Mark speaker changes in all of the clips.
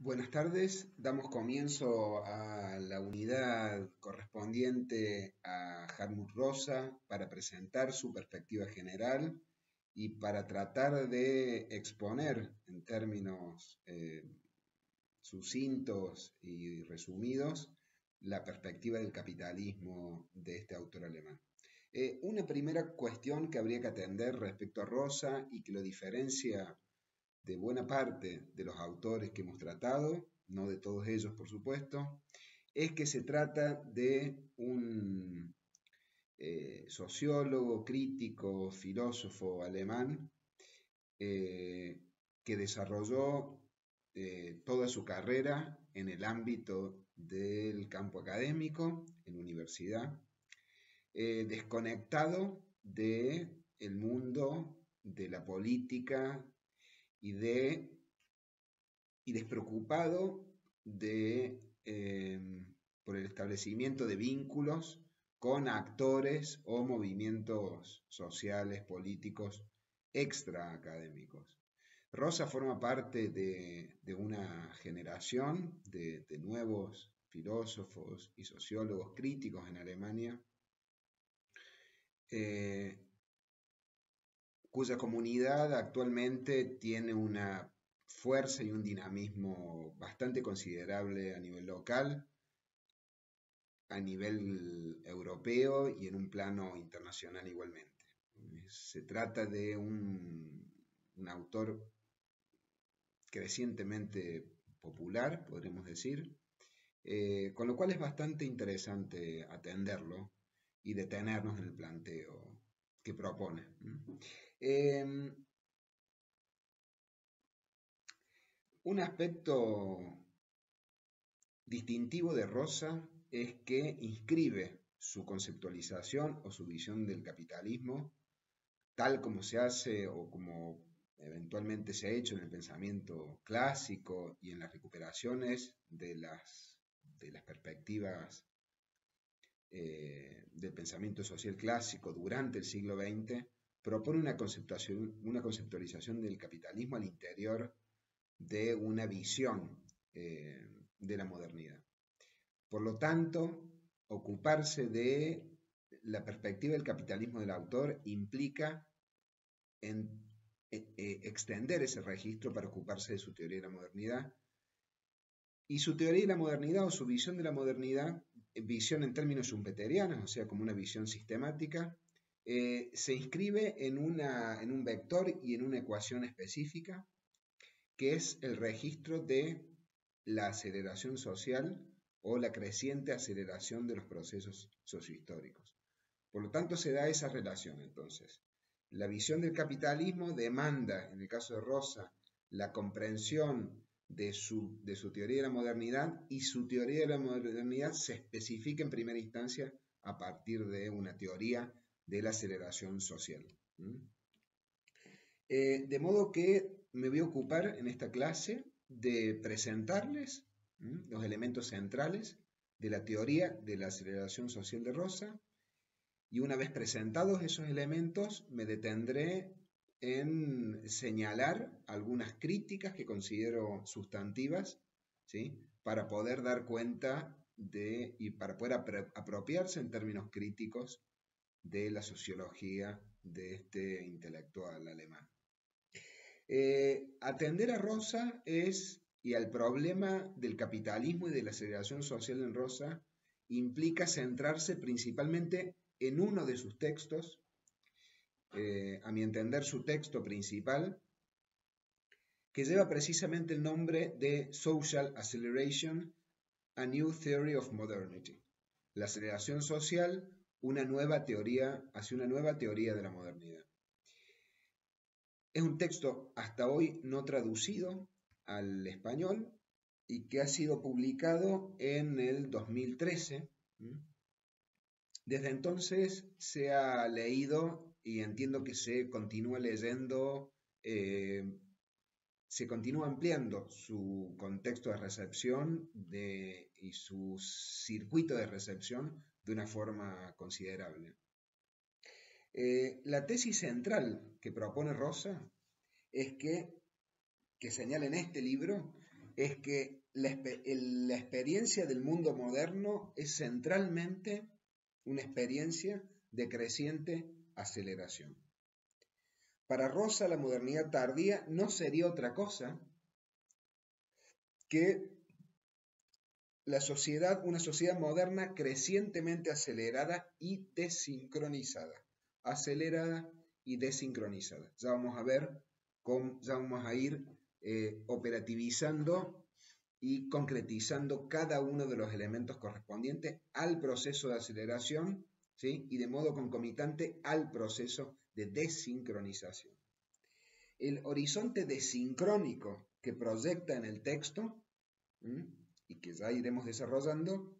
Speaker 1: Buenas tardes, damos comienzo a la unidad correspondiente a Hartmut Rosa para presentar su perspectiva general y para tratar de exponer en términos sucintos y resumidos la perspectiva del capitalismo de este autor alemán. Una primera cuestión que habría que atender respecto a Rosa y que lo diferencia de buena parte de los autores que hemos tratado, no de todos ellos por supuesto, es que se trata de un sociólogo, crítico, filósofo alemán eh, que desarrolló toda su carrera en el ámbito del campo académico, en universidad, desconectado del mundo de la política y despreocupado por el establecimiento de vínculos con actores o movimientos sociales, políticos extraacadémicos. Rosa forma parte de una generación de nuevos filósofos y sociólogos críticos en Alemania, cuya comunidad actualmente tiene una fuerza y un dinamismo bastante considerable a nivel local, a nivel europeo y en un plano internacional igualmente. Se trata de un autor crecientemente popular, podremos decir, con lo cual es bastante interesante atenderlo y detenernos en el planteo que propone. Un aspecto distintivo de Rosa es que inscribe su conceptualización o su visión del capitalismo tal como se hace o como eventualmente se ha hecho en el pensamiento clásico y en las recuperaciones de las perspectivas del pensamiento social clásico durante el siglo XX, propone una conceptualización del capitalismo al interior de una visión de la modernidad. Por lo tanto, ocuparse de la perspectiva del capitalismo del autor implica extender ese registro para ocuparse de su teoría de la modernidad. Y su teoría de la modernidad o su visión de la modernidad, visión en términos schumpeterianos, o sea, como una visión sistemática, se inscribe en un vector y en una ecuación específica, que es el registro de la aceleración social o la creciente aceleración de los procesos sociohistóricos. Por lo tanto, se da esa relación entonces. La visión del capitalismo demanda, en el caso de Rosa, la comprensión de su teoría de la modernidad, y su teoría de la modernidad se especifica en primera instancia a partir de una teoría de la aceleración social. De modo que me voy a ocupar en esta clase de presentarles los elementos centrales de la teoría de la aceleración social de Rosa, y una vez presentados esos elementos me detendré en señalar algunas críticas que considero sustantivas, ¿sí?, para poder dar cuenta y para poder apropiarse en términos críticos de la sociología de este intelectual alemán. Atender a Rosa y al problema del capitalismo y de la aceleración social en Rosa implica centrarse principalmente en uno de sus textos, a mi entender su texto principal, que lleva precisamente el nombre de Social Acceleration, A New Theory of Modernity. La aceleración social, hacia una nueva teoría de la modernidad. Es un texto hasta hoy no traducido al español y que ha sido publicado en el 2013. Desde entonces se ha leído y entiendo que se continúa leyendo, se continúa ampliando su contexto de recepción y su circuito de recepción de una forma considerable. La tesis central que propone Rosa es que señala en este libro, es que la experiencia del mundo moderno es centralmente una experiencia de creciente aceleración. Para Rosa, la modernidad tardía no sería otra cosa que una sociedad moderna crecientemente acelerada y desincronizada. Acelerada y desincronizada. Ya vamos a ver cómo, ya vamos a ir operativizando y concretizando cada uno de los elementos correspondientes al proceso de aceleración, ¿sí? Y de modo concomitante al proceso de desincronización. El horizonte desincrónico que proyecta en el texto, y que ya iremos desarrollando,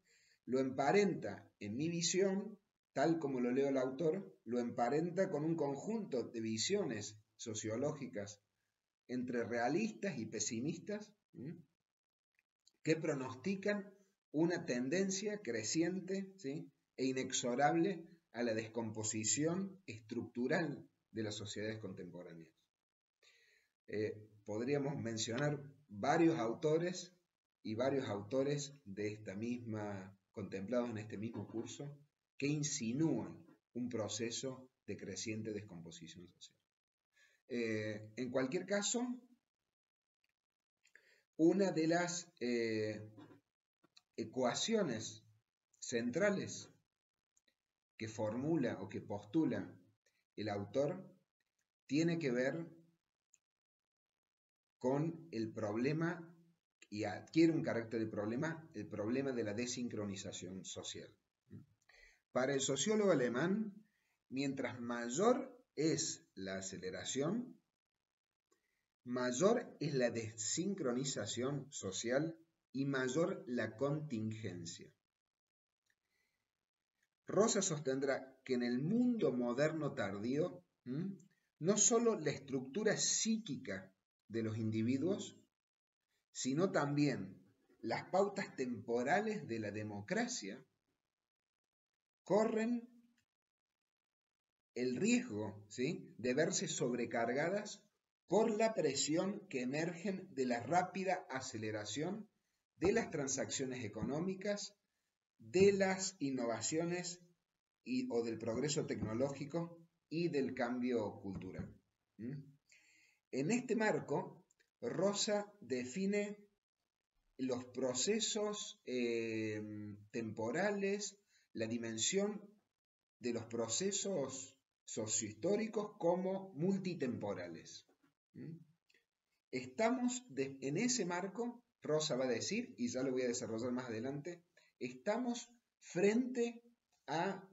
Speaker 1: lo emparenta en mi visión, tal como lo leo el autor, lo emparenta con un conjunto de visiones sociológicas entre realistas y pesimistas, que pronostican una tendencia creciente, ¿sí? E inexorable a la descomposición estructural de las sociedades contemporáneas. Podríamos mencionar varios autores de esta misma, contemplados en este mismo curso, que insinúan un proceso de creciente descomposición social. En cualquier caso, una de las ecuaciones centrales que formula o que postula el autor tiene que ver con el problema, y adquiere un carácter de problema, el problema de la desincronización social. Para el sociólogo alemán, mientras mayor es la aceleración, mayor es la desincronización social y mayor la contingencia. Rosa sostendrá que en el mundo moderno tardío, no solo la estructura psíquica de los individuos, sino también las pautas temporales de la democracia corren el riesgo, ¿sí?, de verse sobrecargadas por la presión que emergen de la rápida aceleración de las transacciones económicas, de las innovaciones o del progreso tecnológico y del cambio cultural. En este marco, Rosa define los procesos temporales, la dimensión de los procesos sociohistóricos como multitemporales. Estamos en ese marco, Rosa va a decir, y ya lo voy a desarrollar más adelante, estamos frente a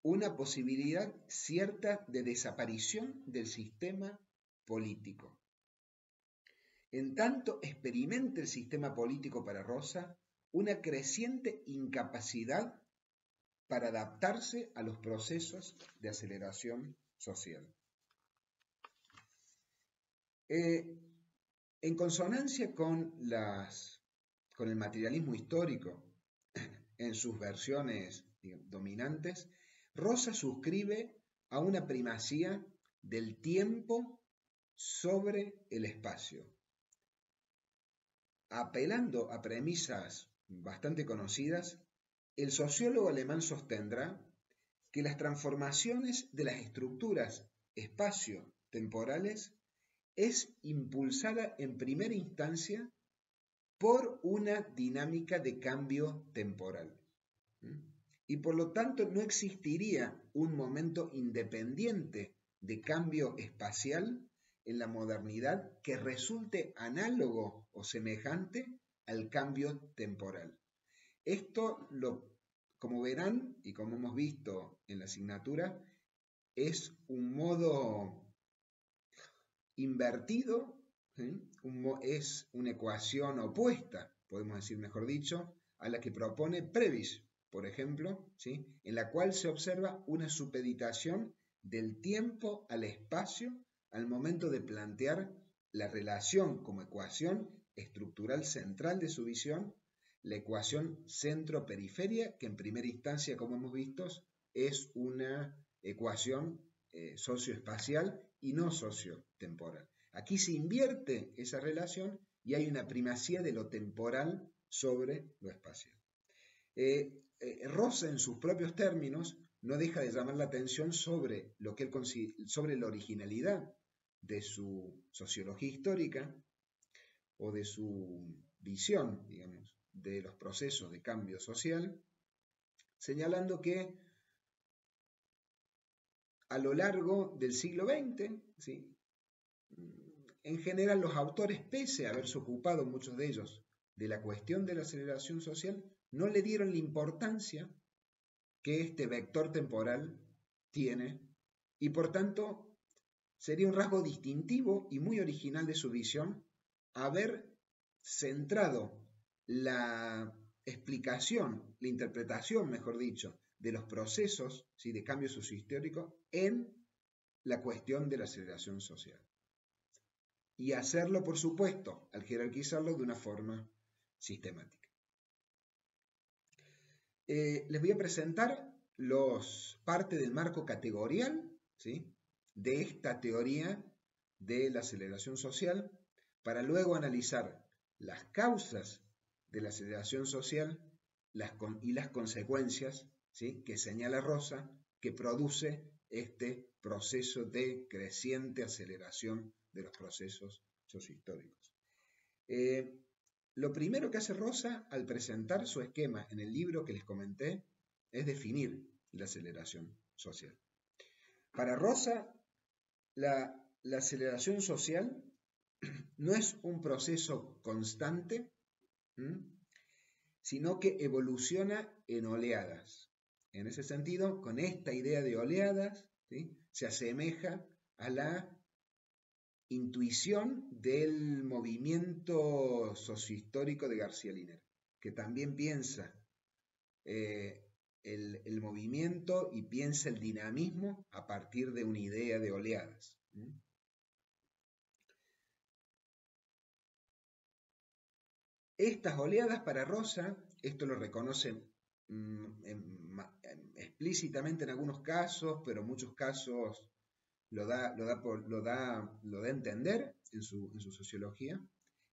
Speaker 1: una posibilidad cierta de desaparición del sistema político. En tanto experimenta el sistema político para Rosa una creciente incapacidad para adaptarse a los procesos de aceleración social. En consonancia con el materialismo histórico en sus versiones dominantes, Rosa suscribe a una primacía del tiempo sobre el espacio. Apelando a premisas bastante conocidas, el sociólogo alemán sostendrá que las transformaciones de las estructuras espacio-temporales es impulsada en primera instancia por una dinámica de cambio temporal. Y por lo tanto no existiría un momento independiente de cambio espacial en la modernidad que resulte análogo o semejante al cambio temporal. Esto, como verán y como hemos visto en la asignatura, es un modo invertido, ¿sí? Es una ecuación opuesta, podemos decir mejor dicho, a la que propone Previs, por ejemplo, ¿sí?, en la cual se observa una supeditación del tiempo al espacio al momento de plantear la relación como ecuación estructural central de su visión, la ecuación centro-periferia, que en primera instancia, como hemos visto, es una ecuación socioespacial y no sociotemporal. Aquí se invierte esa relación y hay una primacía de lo temporal sobre lo espacial. Rosa, en sus propios términos, no deja de llamar la atención sobre sobre la originalidad de su sociología histórica o de su visión, digamos, de los procesos de cambio social, señalando que a lo largo del siglo XX, ¿sí?, en general los autores, pese a haberse ocupado muchos de ellos de la cuestión de la aceleración social, no le dieron la importancia que este vector temporal tiene, y por tanto sería un rasgo distintivo y muy original de su visión haber centrado la explicación, la interpretación, mejor dicho, de los procesos, ¿sí?, de cambio sociohistórico en la cuestión de la aceleración social. Y hacerlo, por supuesto, al jerarquizarlo de una forma sistemática. Les voy a presentar parte del marco categorial, ¿sí?, de esta teoría de la aceleración social, para luego analizar las causas de la aceleración social y las consecuencias, ¿sí?, que señala Rosa, que produce este proceso de creciente aceleración de los procesos sociohistóricos. Lo primero que hace Rosa al presentar su esquema en el libro que les comenté es definir la aceleración social. Para Rosa, la aceleración social no es un proceso constante, sino que evoluciona en oleadas. En ese sentido, con esta idea de oleadas, ¿sí?, se asemeja a la intuición del movimiento sociohistórico de García Linera, que también piensa el movimiento y piensa el dinamismo a partir de una idea de oleadas. Estas oleadas para Rosa, esto lo reconoce explícitamente en algunos casos, pero en muchos casos lo da a entender en su sociología.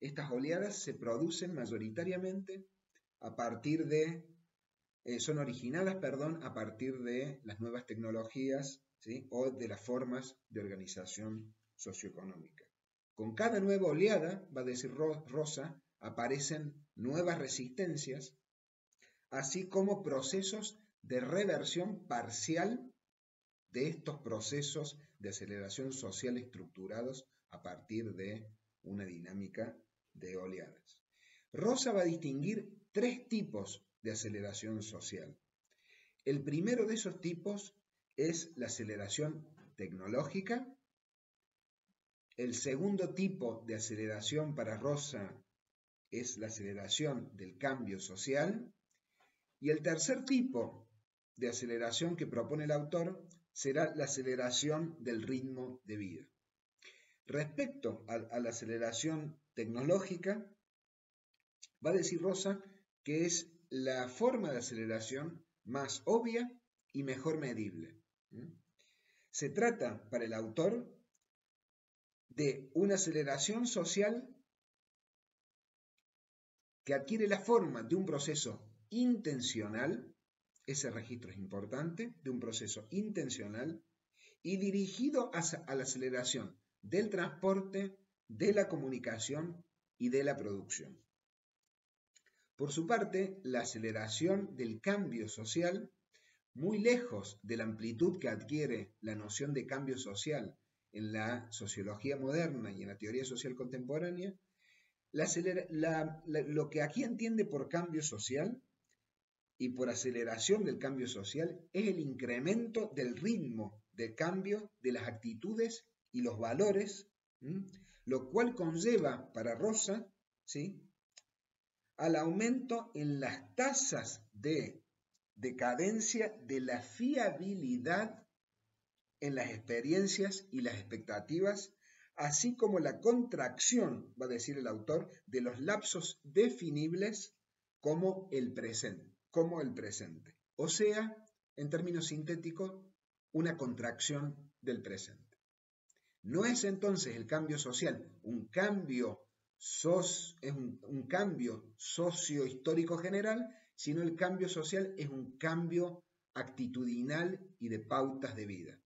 Speaker 1: Estas oleadas se producen mayoritariamente son originadas, a partir de las nuevas tecnologías, ¿sí?, o de las formas de organización socioeconómica. Con cada nueva oleada, va a decir Rosa, aparecen nuevas resistencias, así como procesos de reversión parcial de estos procesos de aceleración social estructurados a partir de una dinámica de oleadas. Rosa va a distinguir 3 tipos de aceleración social. El primero de esos tipos es la aceleración tecnológica. El segundo tipo de aceleración para Rosa es la aceleración del cambio social. Y el tercer tipo de aceleración que propone el autor será la aceleración del ritmo de vida. Respecto a la aceleración tecnológica, va a decir Rosa que es la forma de aceleración más obvia y mejor medible. Se trata, para el autor, de una aceleración social que adquiere la forma de un proceso intencional, ese registro es importante, de un proceso intencional y dirigido a la aceleración del transporte, de la comunicación y de la producción. Por su parte, la aceleración del cambio social, muy lejos de la amplitud que adquiere la noción de cambio social en la sociología moderna y en la teoría social contemporánea, lo que aquí entiende por cambio social y por aceleración del cambio social es el incremento del ritmo de cambio de las actitudes y los valores, lo cual conlleva para Rosa, ¿sí?, al aumento en las tasas de decadencia de la fiabilidad en las experiencias y las expectativas, así como la contracción, va a decir el autor, de los lapsos definibles como el presente. O sea, en términos sintéticos, una contracción del presente. No es entonces el cambio social un cambio es un cambio sociohistórico general, sino el cambio social es un cambio actitudinal y de pautas de vida,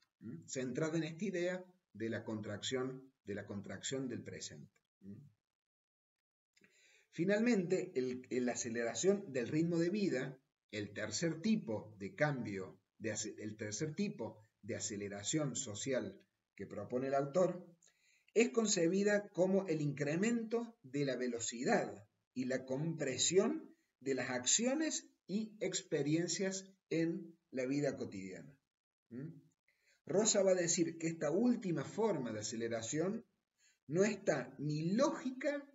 Speaker 1: centrado en esta idea de la contracción del presente. Finalmente, la aceleración del ritmo de vida, el tercer tipo de cambio, el tercer tipo de aceleración social que propone el autor, es concebida como el incremento de la velocidad y la compresión de las acciones y experiencias en la vida cotidiana. Rosa va a decir que esta última forma de aceleración no está ni lógica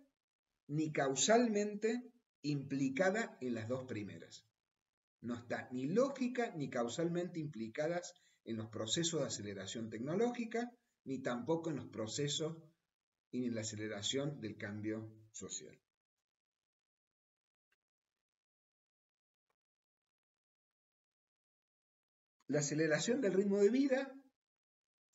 Speaker 1: ni causalmente implicada en las dos primeras. No está ni lógica ni causalmente implicadas en los procesos de aceleración tecnológica, ni tampoco en los procesos y en la aceleración del cambio social. La aceleración del ritmo de vida,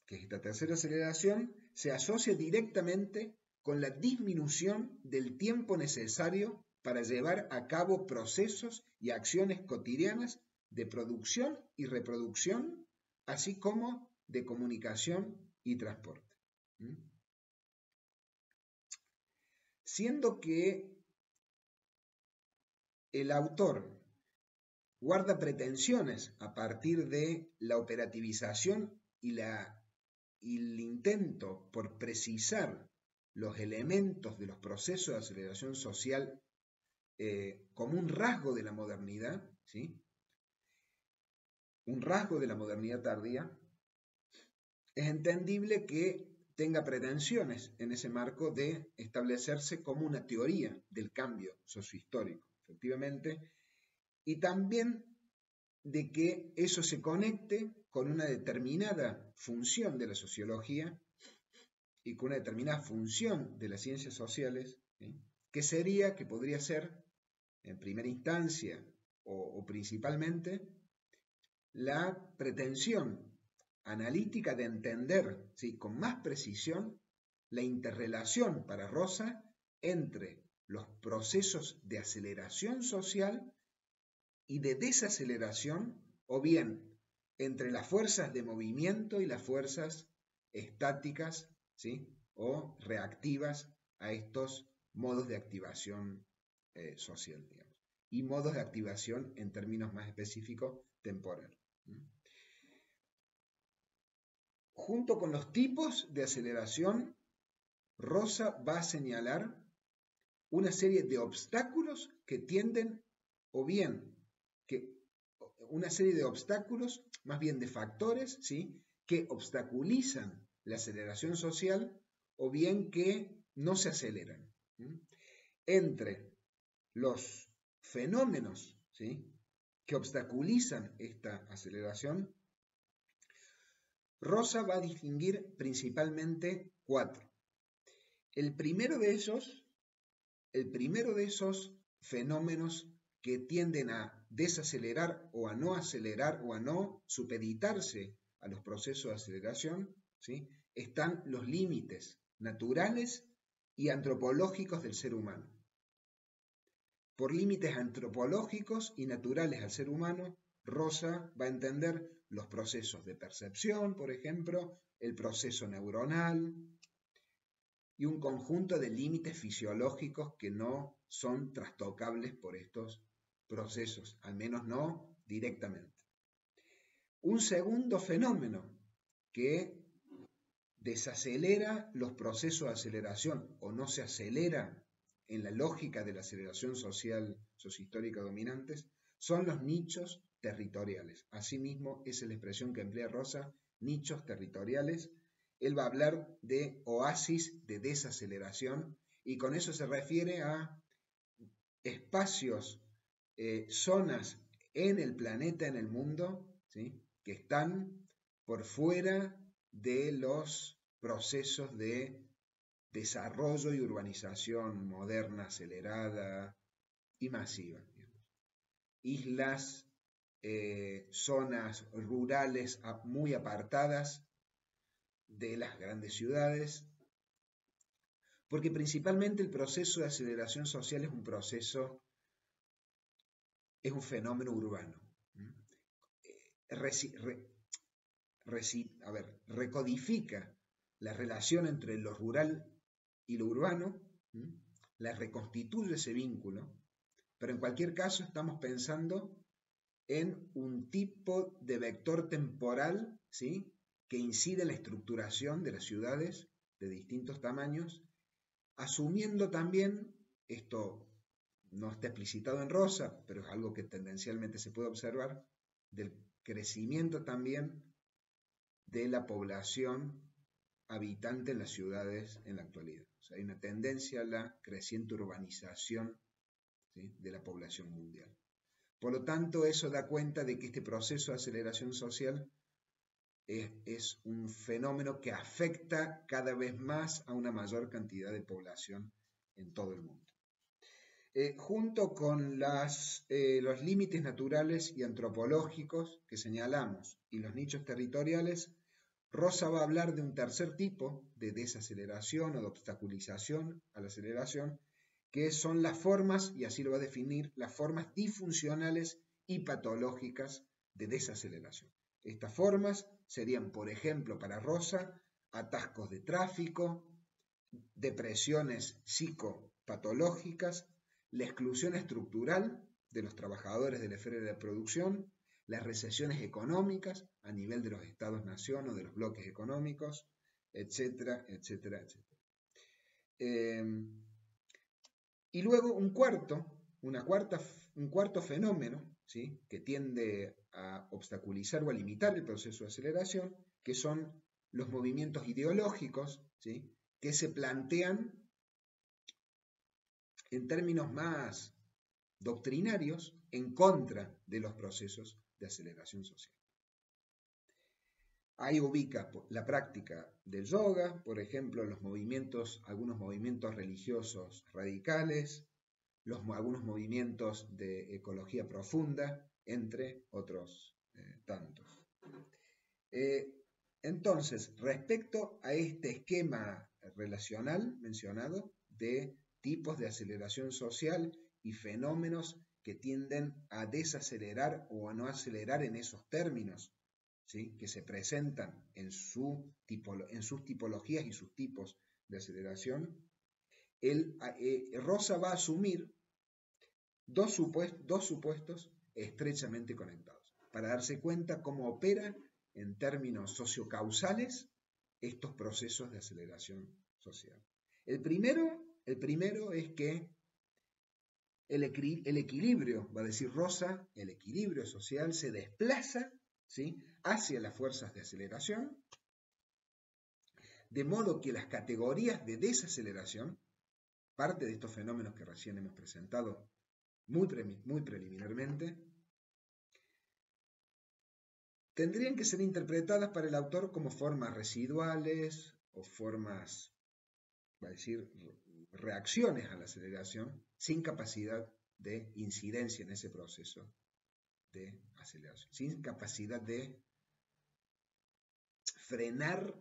Speaker 1: que es esta tercera aceleración, se asocia directamente con la disminución del tiempo necesario para llevar a cabo procesos y acciones cotidianas de producción y reproducción, así como de comunicación y transporte. Siendo que el autor guarda pretensiones a partir de la operativización y el intento por precisar los elementos de los procesos de aceleración social como un rasgo de la modernidad, ¿sí? Un rasgo de la modernidad tardía, es entendible que tenga pretensiones en ese marco de establecerse como una teoría del cambio sociohistórico, efectivamente, y también de que eso se conecte con una determinada función de la sociología y con una determinada función de las ciencias sociales, ¿sí? Que podría ser, en primera instancia o principalmente, la pretensión analítica de entender, ¿sí?, con más precisión la interrelación para Rosa entre los procesos de aceleración social y de desaceleración, o bien entre las fuerzas de movimiento y las fuerzas estáticas, ¿sí?, o reactivas a estos modos de activación social, digamos, y modos de activación en términos más específicos temporal. Junto con los tipos de aceleración, Rosa va a señalar una serie de obstáculos que tienden, o bien, una serie de obstáculos, más bien de factores, ¿sí?, que obstaculizan la aceleración social, o bien que no se aceleran. Entre los fenómenos, ¿sí?, que obstaculizan esta aceleración, Rosa va a distinguir principalmente 4. El primero de esos fenómenos que tienden a desacelerar o a no acelerar o a no supeditarse a los procesos de aceleración, ¿sí?, están los límites naturales y antropológicos del ser humano. Por límites antropológicos y naturales al ser humano, Rosa va a entender los procesos de percepción, por ejemplo, el proceso neuronal y un conjunto de límites fisiológicos que no son trastocables por estos procesos, al menos no directamente. Un segundo fenómeno que desacelera los procesos de aceleración o no se acelera en la lógica de la aceleración social sociohistórica dominantes son los nichos territoriales. Asimismo, esa es la expresión que emplea Rosa, nichos territoriales. Él va a hablar de oasis de desaceleración y con eso se refiere a espacios, zonas en el planeta, en el mundo, ¿sí?, que están por fuera de los procesos de desarrollo y urbanización moderna, acelerada y masiva. Islas, zonas rurales muy apartadas de las grandes ciudades, Porque principalmente el proceso de aceleración social es un fenómeno urbano. Recodifica la relación entre lo rural y lo urbano, la reconstituye ese vínculo, pero en cualquier caso estamos pensando en un tipo de vector temporal, ¿sí?, que incide en la estructuración de las ciudades de distintos tamaños, asumiendo también, esto no está explicitado en Rosa, pero es algo que tendencialmente se puede observar, del crecimiento también de la población habitante en las ciudades en la actualidad. O sea, hay una tendencia a la creciente urbanización, ¿sí?, de la población mundial. Por lo tanto, eso da cuenta de que este proceso de aceleración social es un fenómeno que afecta cada vez más a una mayor cantidad de población en todo el mundo. Junto con los límites naturales y antropológicos que señalamos y los nichos territoriales, Rosa va a hablar de un tercer tipo de desaceleración o de obstaculización a la aceleración, que son las formas, y así lo va a definir, las formas disfuncionales y patológicas de desaceleración. Estas formas serían, por ejemplo, para Rosa, atascos de tráfico, depresiones psicopatológicas, la exclusión estructural de los trabajadores de la esfera de la producción, las recesiones económicas a nivel de los estados-nación o de los bloques económicos, etcétera, etcétera, etcétera. Y luego un cuarto fenómeno, ¿sí?, que tiende a obstaculizar o a limitar el proceso de aceleración, que son los movimientos ideológicos, ¿sí?, que se plantean en términos más doctrinarios en contra de los procesos de aceleración social. Ahí ubica la práctica del yoga, por ejemplo, algunos movimientos religiosos radicales, algunos movimientos de ecología profunda, entre otros tantos. Entonces, respecto a este esquema relacional mencionado de tipos de aceleración social y fenómenos que tienden a desacelerar o a no acelerar en esos términos, ¿sí?, que se presentan en sus tipologías y sus tipos de aceleración, Rosa va a asumir dos supuestos estrechamente conectados para darse cuenta cómo opera en términos sociocausales estos procesos de aceleración social. El primero es que el equilibrio, va a decir Rosa, el equilibrio social se desplaza, ¿sí?, hacia las fuerzas de aceleración, de modo que las categorías de desaceleración, parte de estos fenómenos que recién hemos presentado muy preliminarmente, tendrían que ser interpretadas para el autor como formas residuales o formas, va a decir, reacciones a la aceleración sin capacidad de incidencia en ese proceso de aceleración, sin capacidad de frenar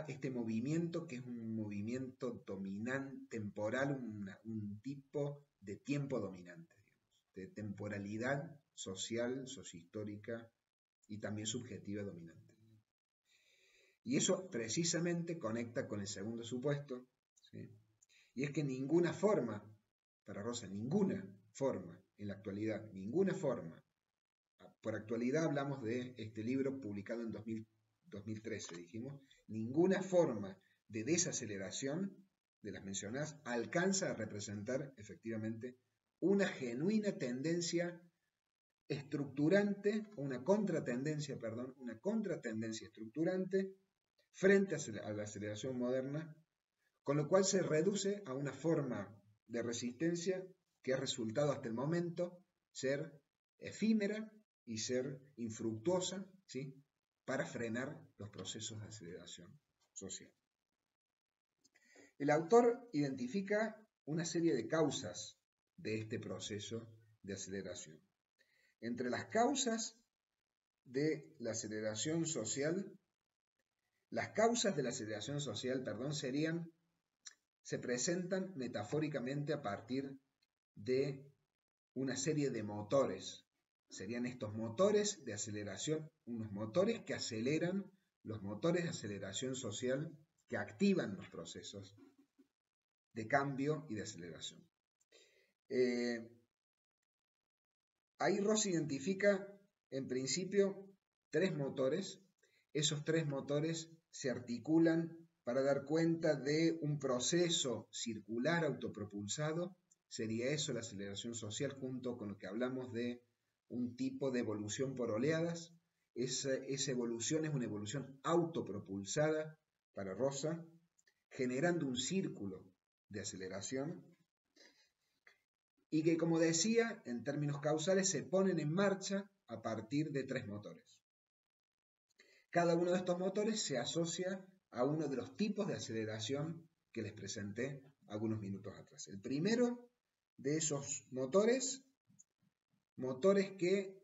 Speaker 1: este movimiento, que es un movimiento dominante, temporal, un tipo de tiempo dominante, digamos, de temporalidad social, sociohistórica y también subjetiva dominante. Y eso precisamente conecta con el segundo supuesto, ¿sí?, y es que ninguna forma, para Rosa, ninguna forma en la actualidad, ninguna forma, por actualidad hablamos de este libro publicado en 2013, dijimos, ninguna forma de desaceleración de las mencionadas alcanza a representar efectivamente una genuina tendencia estructurante, una contratendencia estructurante frente a la aceleración moderna, con lo cual se reduce a una forma de resistencia que ha resultado hasta el momento ser efímera y ser infructuosa, ¿sí?, para frenar los procesos de aceleración social. El autor identifica una serie de causas de este proceso de aceleración. Entre las causas de la aceleración social Las causas de la aceleración social, se presentan metafóricamente a partir de una serie de motores. Serían estos motores de aceleración, unos motores que aceleran, los motores de aceleración social que activan los procesos de cambio y de aceleración. Ahí Ross identifica, en principio, 3 motores. Esos 3 motores se articulan para dar cuenta de un proceso circular autopropulsado. Sería eso la aceleración social, junto con lo que hablamos de un tipo de evolución por oleadas. Esa evolución es una evolución autopropulsada para Rosa, generando un círculo de aceleración y que, como decía, en términos causales se ponen en marcha a partir de 3 motores. Cada uno de estos motores se asocia a uno de los tipos de aceleración que les presenté algunos minutos atrás. El primero de esos motores que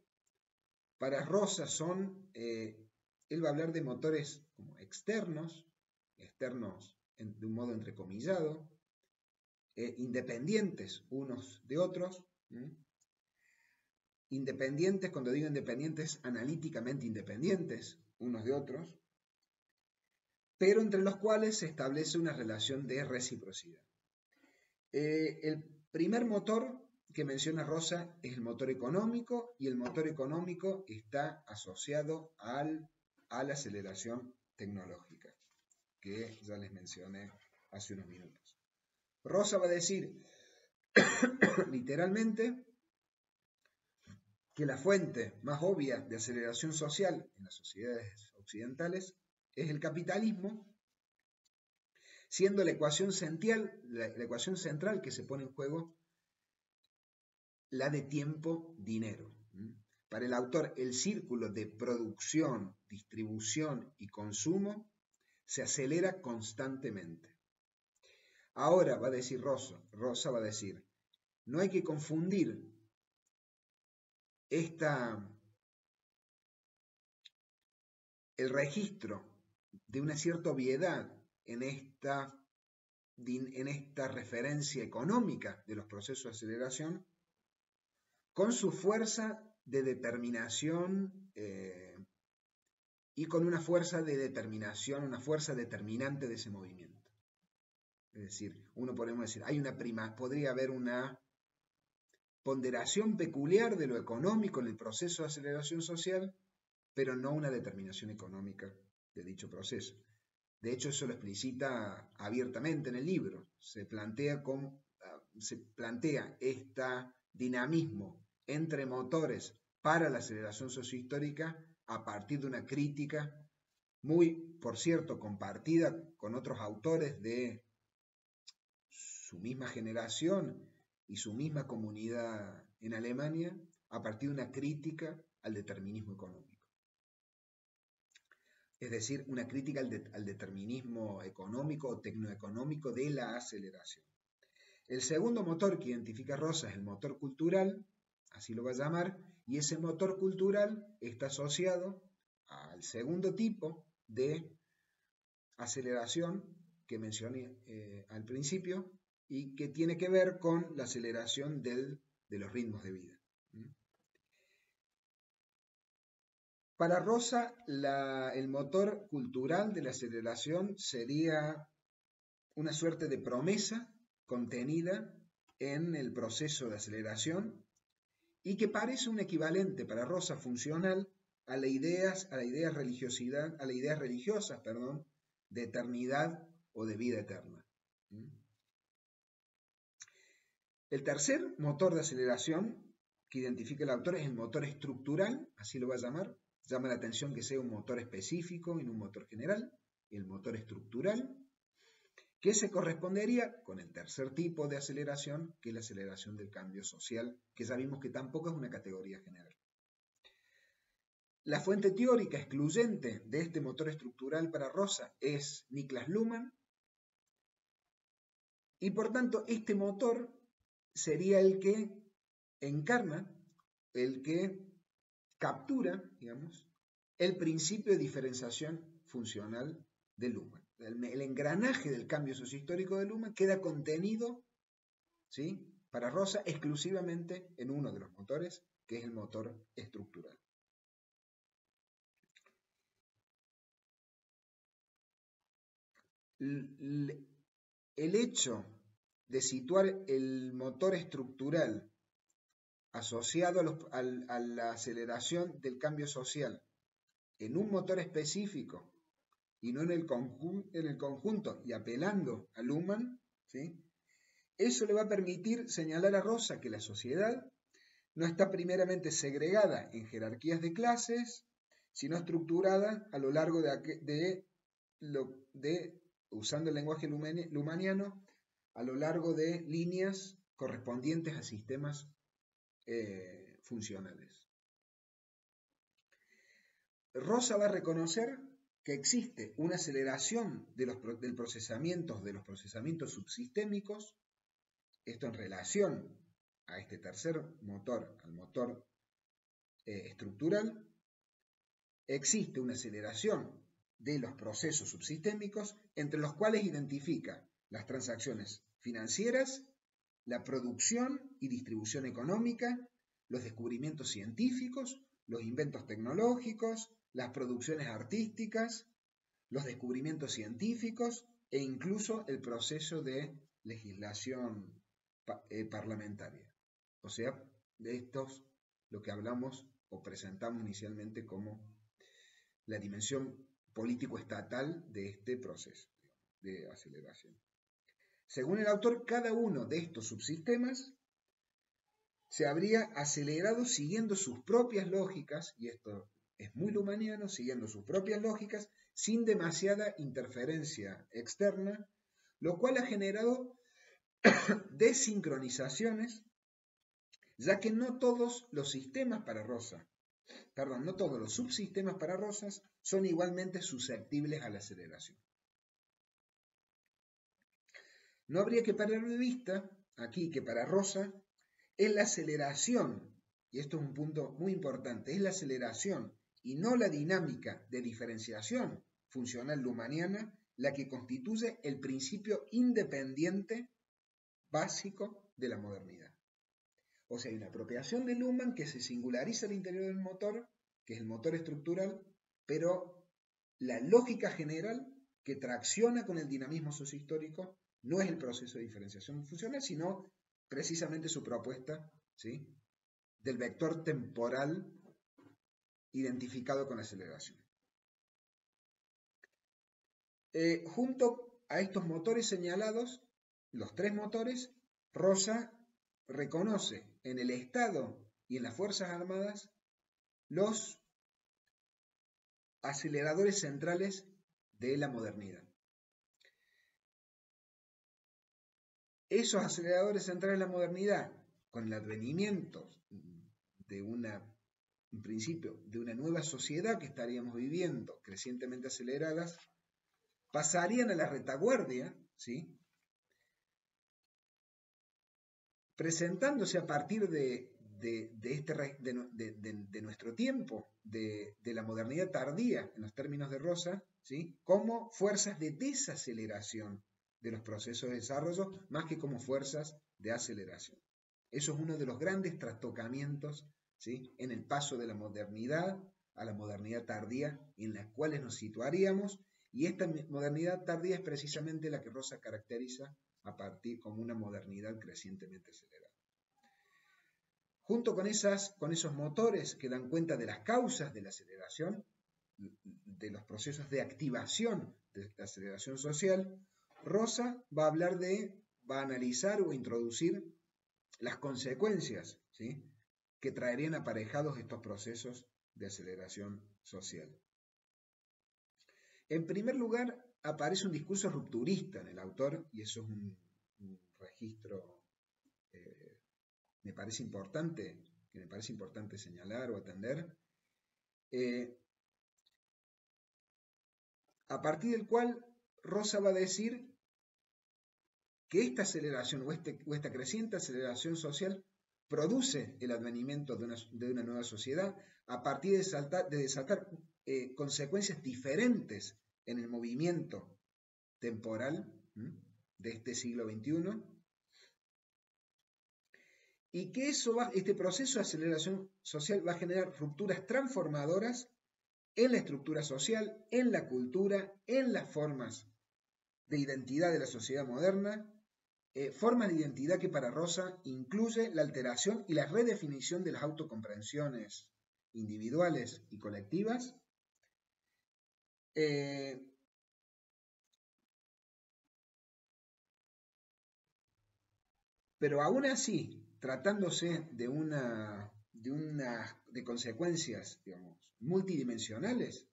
Speaker 1: para Rosa son, él va a hablar de motores como externos de un modo entrecomillado, independientes unos de otros. Independientes, cuando digo independientes, analíticamente independientes unos de otros, pero entre los cuales se establece una relación de reciprocidad. El primer motor que menciona Rosa es el motor económico, y el motor económico está asociado a la aceleración tecnológica, que ya les mencioné hace unos minutos. Rosa va a decir literalmente que la fuente más obvia de aceleración social en las sociedades occidentales es el capitalismo, siendo la ecuación central que se pone en juego la de tiempo-dinero. Para el autor, el círculo de producción, distribución y consumo se acelera constantemente. Ahora, va a decir Rosa va a decir, no hay que confundir el registro de una cierta obviedad en esta referencia económica de los procesos de aceleración con su fuerza de determinación y con una fuerza de determinación, una fuerza determinante de ese movimiento. Es decir, podemos decir, podría haber una ponderación peculiar de lo económico en el proceso de aceleración social, pero no una determinación económica de dicho proceso. De hecho, eso lo explicita abiertamente en el libro. Se plantea este dinamismo entre motores para la aceleración sociohistórica a partir de una crítica muy, por cierto, compartida con otros autores de su misma generación y su misma comunidad en Alemania, a partir de una crítica al determinismo económico. Es decir, una crítica al determinismo económico o tecnoeconómico de la aceleración. El segundo motor que identifica Rosa es el motor cultural, así lo va a llamar, y ese motor cultural está asociado al segundo tipo de aceleración que mencioné al principio y que tiene que ver con la aceleración de los ritmos de vida. Para Rosa, el motor cultural de la aceleración sería una suerte de promesa contenida en el proceso de aceleración y que parece un equivalente para Rosa funcional a las ideas religiosas, de eternidad o de vida eterna. El tercer motor de aceleración que identifica el autor es el motor estructural, así lo va a llamar. Llama la atención que sea un motor específico y no un motor general, el motor estructural, que se correspondería con el tercer tipo de aceleración, que es la aceleración del cambio social, que ya vimos que tampoco es una categoría general. La fuente teórica excluyente de este motor estructural para Rosa es Niklas Luhmann, y por tanto este motor sería el que encarna, el que captura, digamos, el principio de diferenciación funcional de Luhmann. El engranaje del cambio sociohistórico de Luhmann queda contenido, ¿sí?, para Rosa exclusivamente en uno de los motores, que es el motor estructural. El hecho de situar el motor estructural asociado a la aceleración del cambio social en un motor específico y no en el conjunto y apelando a Luhmann, ¿sí?, eso le va a permitir señalar a Rosa que la sociedad no está primeramente segregada en jerarquías de clases, sino estructurada a lo largo usando el lenguaje luhmanniano, a lo largo de líneas correspondientes a sistemas funcionales. Rosa va a reconocer que existe una aceleración del procesamiento de los procesamientos subsistémicos, esto en relación a este tercer motor, al motor estructural. Existe una aceleración de los procesos subsistémicos, entre los cuales identifica las transacciones financieras, la producción y distribución económica, los descubrimientos científicos, los inventos tecnológicos, las producciones artísticas, los descubrimientos científicos e incluso el proceso de legislación parlamentaria. O sea, de estos, lo que hablamos o presentamos inicialmente como la dimensión político-estatal de este proceso de aceleración. Según el autor, cada uno de estos subsistemas se habría acelerado siguiendo sus propias lógicas, y esto es muy luhmanniano, siguiendo sus propias lógicas, sin demasiada interferencia externa, lo cual ha generado desincronizaciones, ya que no todos los subsistemas para Rosas son igualmente susceptibles a la aceleración. No habría que perder de vista aquí que para Rosa es la aceleración, y esto es un punto muy importante, es la aceleración y no la dinámica de diferenciación funcional luhmanniana la que constituye el principio independiente básico de la modernidad. O sea, hay una apropiación de Luhmann que se singulariza al interior del motor, que es el motor estructural, pero la lógica general que tracciona con el dinamismo sociohistórico no es el proceso de diferenciación funcional, sino precisamente su propuesta, ¿sí?, del vector temporal identificado con la aceleración. Junto a estos motores señalados, los tres motores, Rosa reconoce en el Estado y en las Fuerzas Armadas los aceleradores centrales de la modernidad. Esos aceleradores centrales de la modernidad, con el advenimiento de en principio, de una nueva sociedad que estaríamos viviendo, crecientemente aceleradas, pasarían a la retaguardia, ¿sí?, presentándose a partir de nuestro tiempo, de la modernidad tardía, en los términos de Rosa, ¿sí?, como fuerzas de desaceleración de los procesos de desarrollo, más que como fuerzas de aceleración. Eso es uno de los grandes trastocamientos, ¿sí?, en el paso de la modernidad a la modernidad tardía, en las cuales nos situaríamos, y esta modernidad tardía es precisamente la que Rosa caracteriza a partir como una modernidad crecientemente acelerada. Junto con esos motores que dan cuenta de las causas de la aceleración, de los procesos de activación de la aceleración social, Rosa va a analizar o introducir las consecuencias, ¿sí?, que traerían aparejados estos procesos de aceleración social. En primer lugar, aparece un discurso rupturista en el autor, y eso es un registro que me parece importante señalar o atender, a partir del cual Rosa va a decir que esta aceleración o esta creciente aceleración social produce el advenimiento de una nueva sociedad a partir de desatar consecuencias diferentes en el movimiento temporal de este siglo XXI, y que este proceso de aceleración social va a generar rupturas transformadoras en la estructura social, en la cultura, en las formas de identidad de la sociedad moderna, formas de identidad que para Rosa incluye la alteración y la redefinición de las autocomprensiones individuales y colectivas, pero aún así, tratándose de consecuencias, digamos, multidimensionales,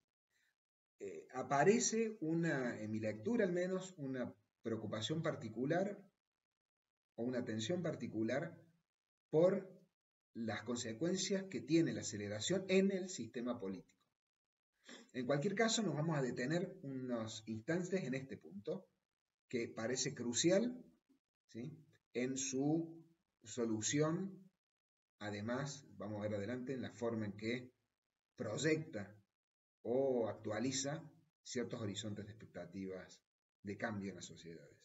Speaker 1: aparece en mi lectura al menos, una preocupación particular o una atención particular por las consecuencias que tiene la aceleración en el sistema político. En cualquier caso, nos vamos a detener unos instantes en este punto, que parece crucial, ¿sí?, en su solución. Además, vamos a ver adelante en la forma en que proyecta o actualiza ciertos horizontes de expectativas de cambio en las sociedades.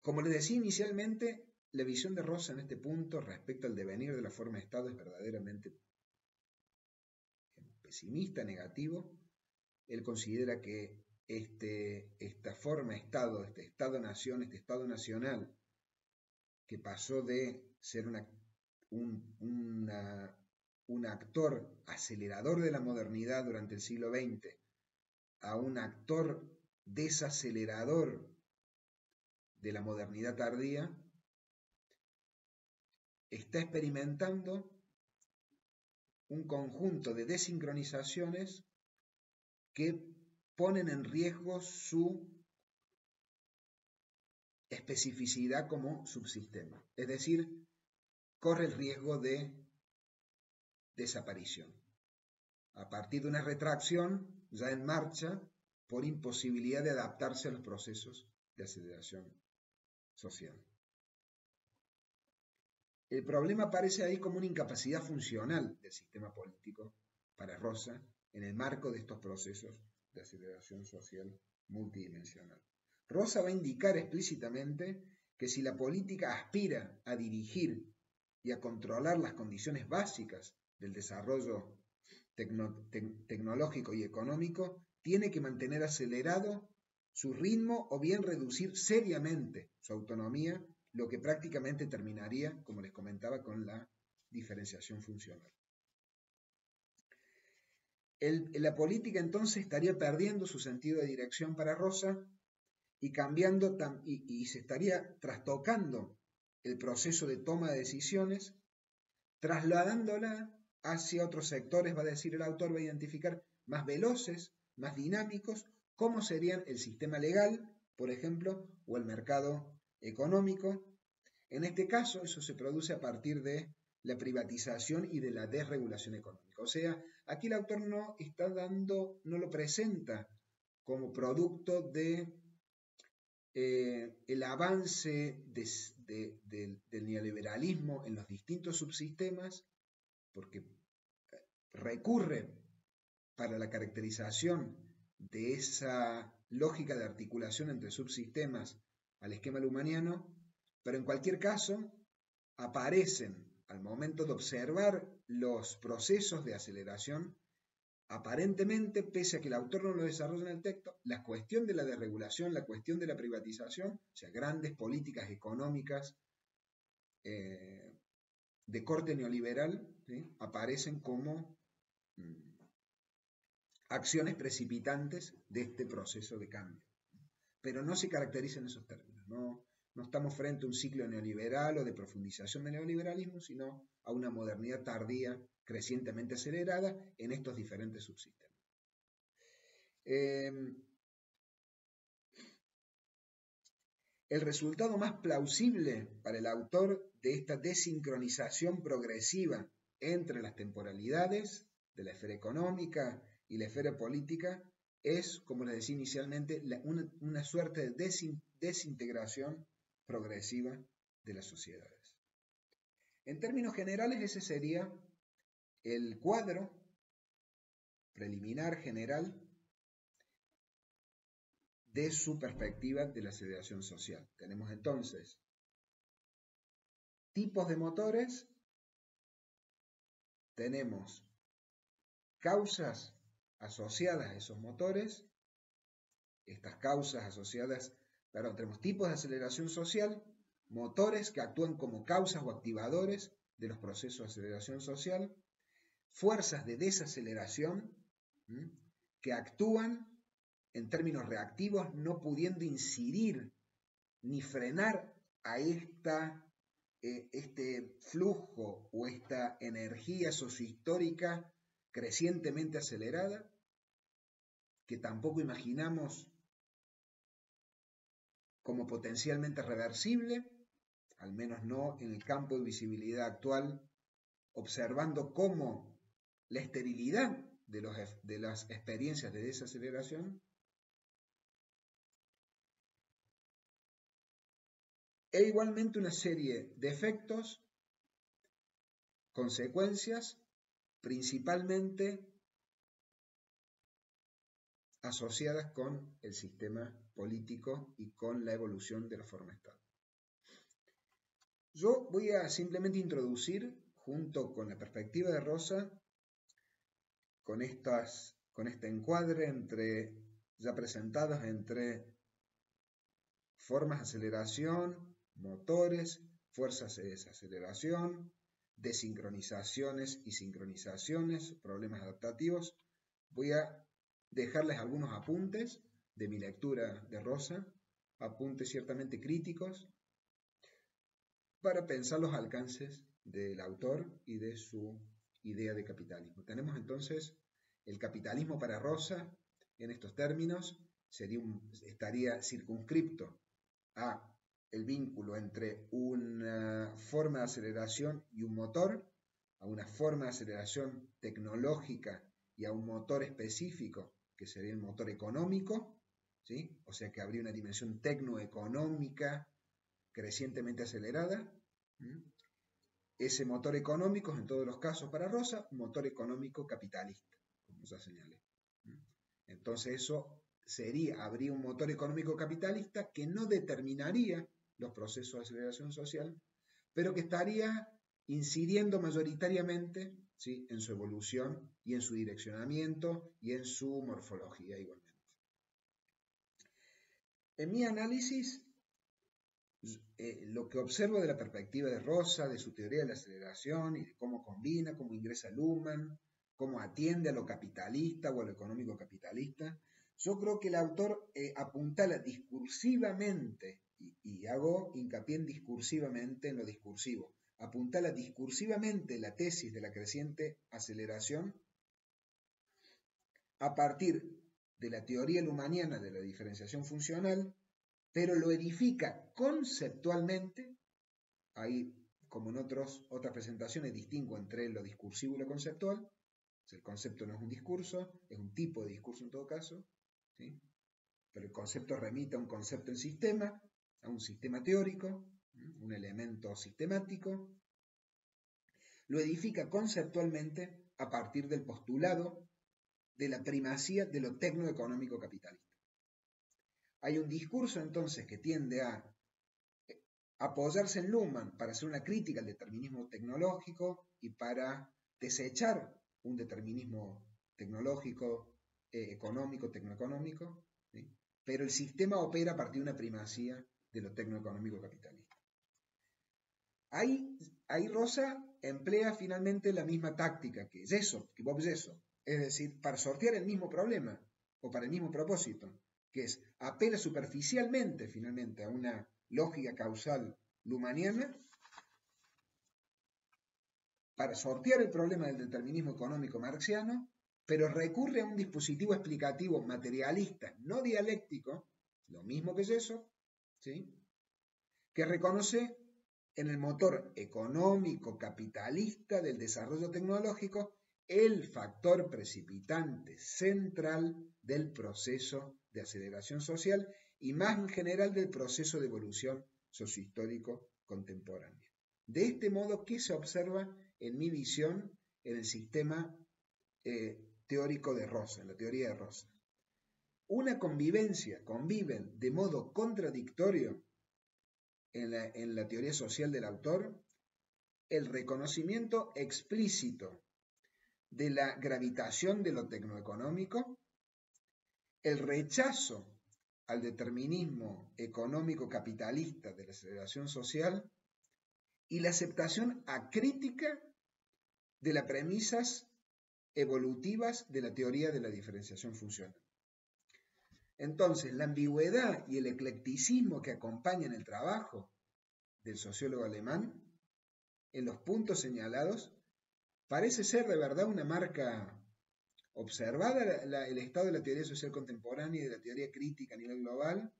Speaker 1: Como les decía inicialmente, la visión de Rosa en este punto respecto al devenir de la forma de Estado es verdaderamente pesimista, negativo. Él considera que esta forma de Estado, este Estado-nación, este Estado nacional, que pasó de ser un actor acelerador de la modernidad durante el siglo XX a un actor desacelerador de la modernidad tardía, está experimentando un conjunto de desincronizaciones que ponen en riesgo su especificidad como subsistema. Es decir, corre el riesgo de desaparición. A partir de una retracción ya en marcha por imposibilidad de adaptarse a los procesos de aceleración social. El problema aparece ahí como una incapacidad funcional del sistema político para Rosa en el marco de estos procesos de aceleración social multidimensional. Rosa va a indicar explícitamente que si la política aspira a dirigir y a controlar las condiciones básicas del desarrollo tecnológico y económico, tiene que mantener acelerado su ritmo o bien reducir seriamente su autonomía, lo que prácticamente terminaría, como les comentaba, con la diferenciación funcional. La política entonces estaría perdiendo su sentido de dirección para Rosa y cambiando y se estaría trastocando el proceso de toma de decisiones, trasladándola hacia otros sectores, va a decir el autor, va a identificar más veloces, más dinámicos, como serían el sistema legal, por ejemplo, o el mercado económico. En este caso, eso se produce a partir de la privatización y de la desregulación económica. O sea, aquí el autor no lo presenta como producto de el avance del neoliberalismo en los distintos subsistemas, porque recurre para la caracterización de esa lógica de articulación entre subsistemas al esquema lumaniano, pero en cualquier caso aparecen al momento de observar los procesos de aceleración, aparentemente, pese a que el autor no lo desarrolla en el texto, la cuestión de la desregulación, la cuestión de la privatización, o sea, grandes políticas económicas de corte neoliberal, ¿sí?, aparecen como acciones precipitantes de este proceso de cambio. Pero no se caracterizan esos términos. No estamos frente a un ciclo neoliberal o de profundización del neoliberalismo, sino a una modernidad tardía crecientemente acelerada en estos diferentes subsistemas. El resultado más plausible para el autor de esta desincronización progresiva entre las temporalidades de la esfera económica y la esfera política es, como les decía inicialmente, una suerte de desintegración progresiva de las sociedades. En términos generales, ese sería el cuadro preliminar general de su perspectiva de la aceleración social. Tenemos entonces tipos de motores, tenemos causas asociadas a esos motores, estas causas asociadas, tenemos tipos de aceleración social, motores que actúan como causas o activadores de los procesos de aceleración social, fuerzas de desaceleración que actúan en términos reactivos, no pudiendo incidir ni frenar a este flujo o esta energía sociohistórica crecientemente acelerada, que tampoco imaginamos como potencialmente reversible, al menos no en el campo de visibilidad actual, observando cómo la esterilidad de las experiencias de desaceleración e igualmente una serie de efectos, consecuencias, principalmente asociadas con el sistema político y con la evolución de la forma de Estado. Yo voy a simplemente introducir, junto con la perspectiva de Rosa, con este encuadre ya presentados entre formas de aceleración, motores, fuerzas de desaceleración, desincronizaciones y sincronizaciones, problemas adaptativos. Voy a dejarles algunos apuntes de mi lectura de Rosa, apuntes ciertamente críticos, para pensar los alcances del autor y de su idea de capitalismo. Tenemos entonces el capitalismo para Rosa, en estos términos, estaría circunscripto a el vínculo entre una forma de aceleración y un motor, a una forma de aceleración tecnológica y a un motor específico, que sería el motor económico, ¿sí? O sea que habría una dimensión tecnoeconómica crecientemente acelerada. Ese motor económico es en todos los casos para Rosa un motor económico capitalista, como ya señalé. Entonces habría un motor económico capitalista que no determinaría los procesos de aceleración social, pero que estaría incidiendo mayoritariamente, ¿sí?, en su evolución y en su direccionamiento y en su morfología igualmente. En mi análisis, lo que observo de la perspectiva de Rosa, de su teoría de la aceleración y de cómo combina, cómo ingresa Luhmann, cómo atiende a lo capitalista o a lo económico capitalista, yo creo que el autor apuntala discursivamente, y hago hincapié en discursivamente, en lo discursivo, apuntala discursivamente la tesis de la creciente aceleración a partir de la teoría luhmanniana de la diferenciación funcional, pero lo edifica conceptualmente. Ahí, como en otras presentaciones, distingo entre lo discursivo y lo conceptual. El concepto no es un discurso, es un tipo de discurso en todo caso, ¿sí? Pero el concepto remite a un concepto en sistema, a un sistema teórico, un elemento sistemático. Lo edifica conceptualmente a partir del postulado de la primacía de lo tecnoeconómico capitalista. Hay un discurso entonces que tiende a apoyarse en Luhmann para hacer una crítica al determinismo tecnológico y para desechar un determinismo tecnológico, económico, tecnoeconómico, ¿sí? Pero el sistema opera a partir de una primacía de lo tecnoeconómico capitalista. Ahí Rosa emplea finalmente la misma táctica que Bob Jessop, es decir, para sortear el mismo problema o para el mismo propósito, que es apela superficialmente finalmente a una lógica causal luhmanniana para sortear el problema del determinismo económico marxiano, pero recurre a un dispositivo explicativo materialista, no dialéctico, lo mismo que Jessop, ¿sí?, que reconoce en el motor económico capitalista del desarrollo tecnológico el factor precipitante central del proceso de aceleración social y más en general del proceso de evolución sociohistórico contemporáneo. De este modo, ¿qué se observa en mi visión en el sistema teórico de Rosa, en la teoría de Rosa. Conviven de modo contradictorio en la teoría social del autor el reconocimiento explícito de la gravitación de lo tecnoeconómico, el rechazo al determinismo económico capitalista de la aceleración social y la aceptación acrítica de las premisas evolutivas de la teoría de la diferenciación funcional. Entonces, la ambigüedad y el eclecticismo que acompañan el trabajo del sociólogo alemán en los puntos señalados parece ser de verdad una marca observada el estado de la teoría social contemporánea y de la teoría crítica a nivel global,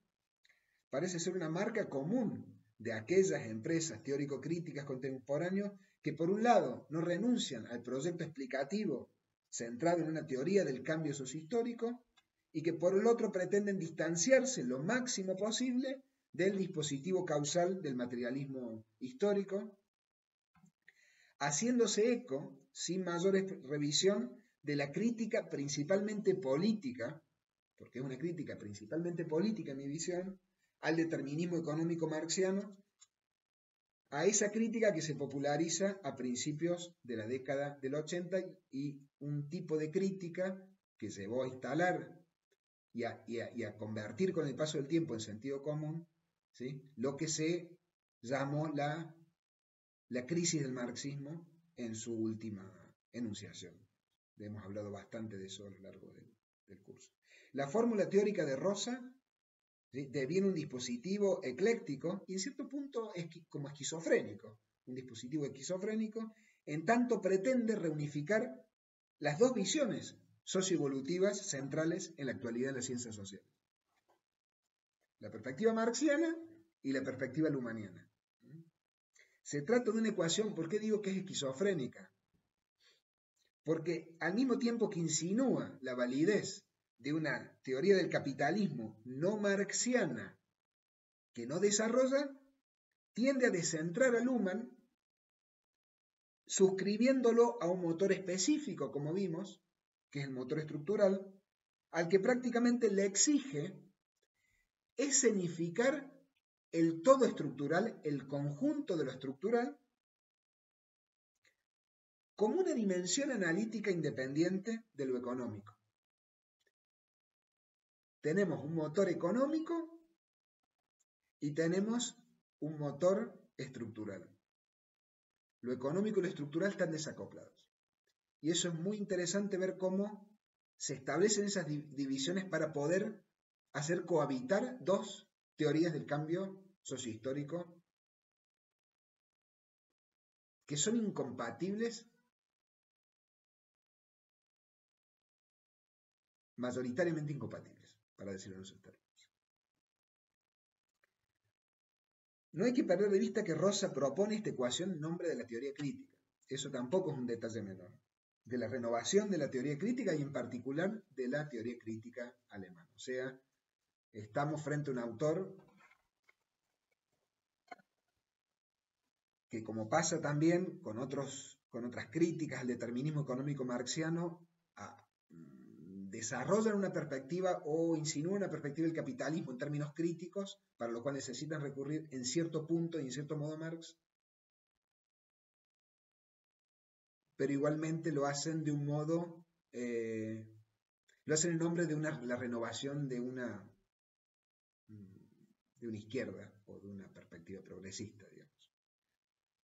Speaker 1: parece ser una marca común de aquellas empresas teórico-críticas contemporáneas que por un lado no renuncian al proyecto explicativo centrado en una teoría del cambio sociohistórico y que por el otro pretenden distanciarse lo máximo posible del dispositivo causal del materialismo histórico, haciéndose eco, sin mayor revisión, de la crítica principalmente política, porque es una crítica principalmente política en mi visión, al determinismo económico marxiano, a esa crítica que se populariza a principios de la década del 80 y un tipo de crítica que llevó a instalar y a convertir con el paso del tiempo en sentido común, ¿sí?, lo que se llamó la crisis del marxismo en su última enunciación. Hemos hablado bastante de eso a lo largo del curso. La fórmula teórica de Rosa, ¿sí?, deviene un dispositivo ecléctico y en cierto punto es como esquizofrénico, un dispositivo esquizofrénico, en tanto pretende reunificar las dos visiones socioevolutivas centrales en la actualidad de las ciencias sociales. La perspectiva marxiana y la perspectiva lumaniana. Se trata de una ecuación, ¿por qué digo que es esquizofrénica? Porque al mismo tiempo que insinúa la validez de una teoría del capitalismo no marxiana que no desarrolla, tiende a descentrar a Luhmann, suscribiéndolo a un motor específico, como vimos, que es el motor estructural, al que prácticamente le exige escenificar el todo estructural, el conjunto de lo estructural, como una dimensión analítica independiente de lo económico. Tenemos un motor económico y tenemos un motor estructural. Lo económico y lo estructural están desacoplados. Y eso es muy interesante ver cómo se establecen esas divisiones para poder hacer cohabitar dos teorías del cambio sociohistórico que son incompatibles, mayoritariamente incompatibles, para decirlo en esos términos. No hay que perder de vista que Rosa propone esta ecuación en nombre de la teoría crítica. Eso tampoco es un detalle menor. De la renovación de la teoría crítica y en particular de la teoría crítica alemana. O sea, estamos frente a un autor que, como pasa también con otras críticas al determinismo económico marxiano, desarrollan una perspectiva o insinúan una perspectiva del capitalismo en términos críticos, para lo cual necesitan recurrir en cierto punto y en cierto modo a Marx, pero igualmente lo hacen de un modo, lo hacen en nombre de la renovación de una izquierda o de una perspectiva progresista, digamos.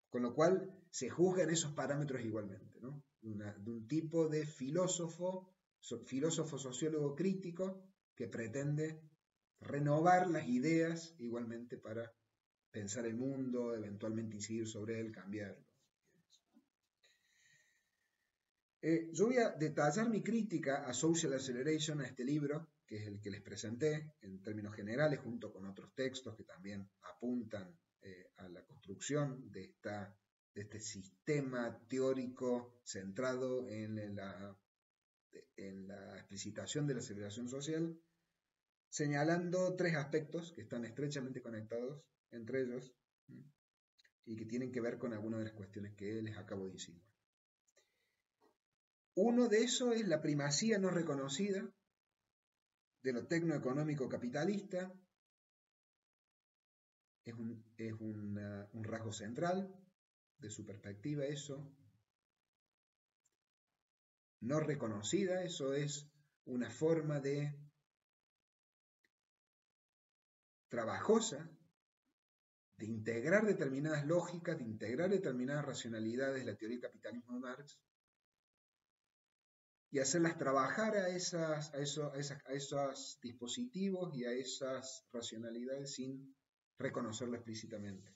Speaker 1: Con lo cual se juzgan esos parámetros igualmente, ¿no? De un tipo de filósofo sociólogo crítico que pretende renovar las ideas igualmente para pensar el mundo, eventualmente incidir sobre él, cambiarlo. Yo voy a detallar mi crítica a Social Acceleration, a este libro, que es el que les presenté en términos generales, junto con otros textos que también apuntan a la construcción de este sistema teórico centrado en la explicitación de la aceleración social, señalando tres aspectos que están estrechamente conectados entre ellos y que tienen que ver con algunas de las cuestiones que les acabo de insinuar. Uno de esos es la primacía no reconocida de lo tecnoeconómico capitalista. Es un rasgo central de su perspectiva eso. No reconocida, eso es una forma de trabajosa de integrar determinadas lógicas, de integrar determinadas racionalidades de la teoría del capitalismo de Marx y hacerlas trabajar a esos dispositivos y a esas racionalidades sin reconocerlo explícitamente.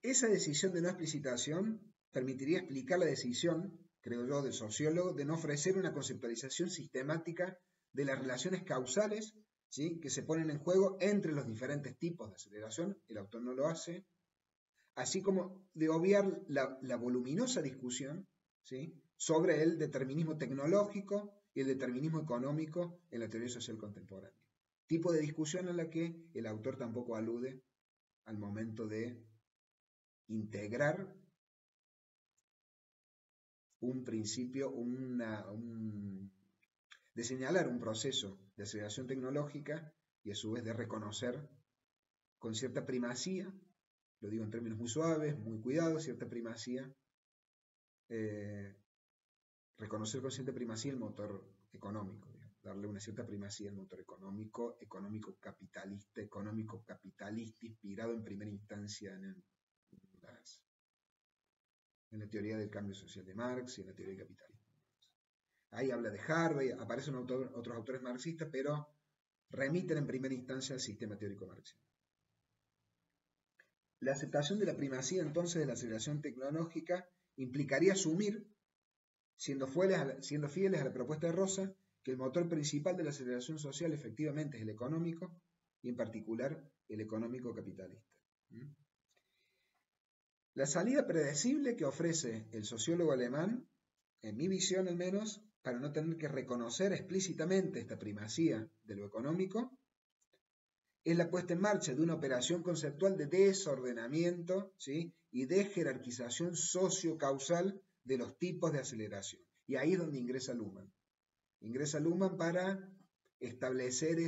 Speaker 1: Esa decisión de no explicitación permitiría explicar la decisión, creo yo, del sociólogo de no ofrecer una conceptualización sistemática de las relaciones causales, ¿sí?, que se ponen en juego entre los diferentes tipos de aceleración, el autor no lo hace, así como de obviar la voluminosa discusión, ¿sí?, sobre el determinismo tecnológico y el determinismo económico en la teoría social contemporánea. Tipo de discusión a la que el autor tampoco alude al momento de integrar un principio, de señalar un proceso de aceleración tecnológica y a su vez de reconocer con cierta primacía, lo digo en términos muy suaves, muy cuidados, cierta primacía, reconocer con cierta primacía el motor económico, digamos, darle una cierta primacía al motor económico-capitalista, inspirado en primera instancia en la teoría del cambio social de Marx y en la teoría del capitalismo. Ahí habla de Harvey, aparecen otros autores marxistas, pero remiten en primera instancia al sistema teórico marxista. La aceptación de la primacía entonces de la aceleración tecnológica implicaría asumir, siendo fieles a la propuesta de Rosa, que el motor principal de la aceleración social efectivamente es el económico, y en particular el económico capitalista. La salida predecible que ofrece el sociólogo alemán, en mi visión al menos, para no tener que reconocer explícitamente esta primacía de lo económico, es la puesta en marcha de una operación conceptual de desordenamiento, ¿sí?, y de jerarquización sociocausal de los tipos de aceleración. Y ahí es donde ingresa Luhmann. Ingresa Luhmann para establecer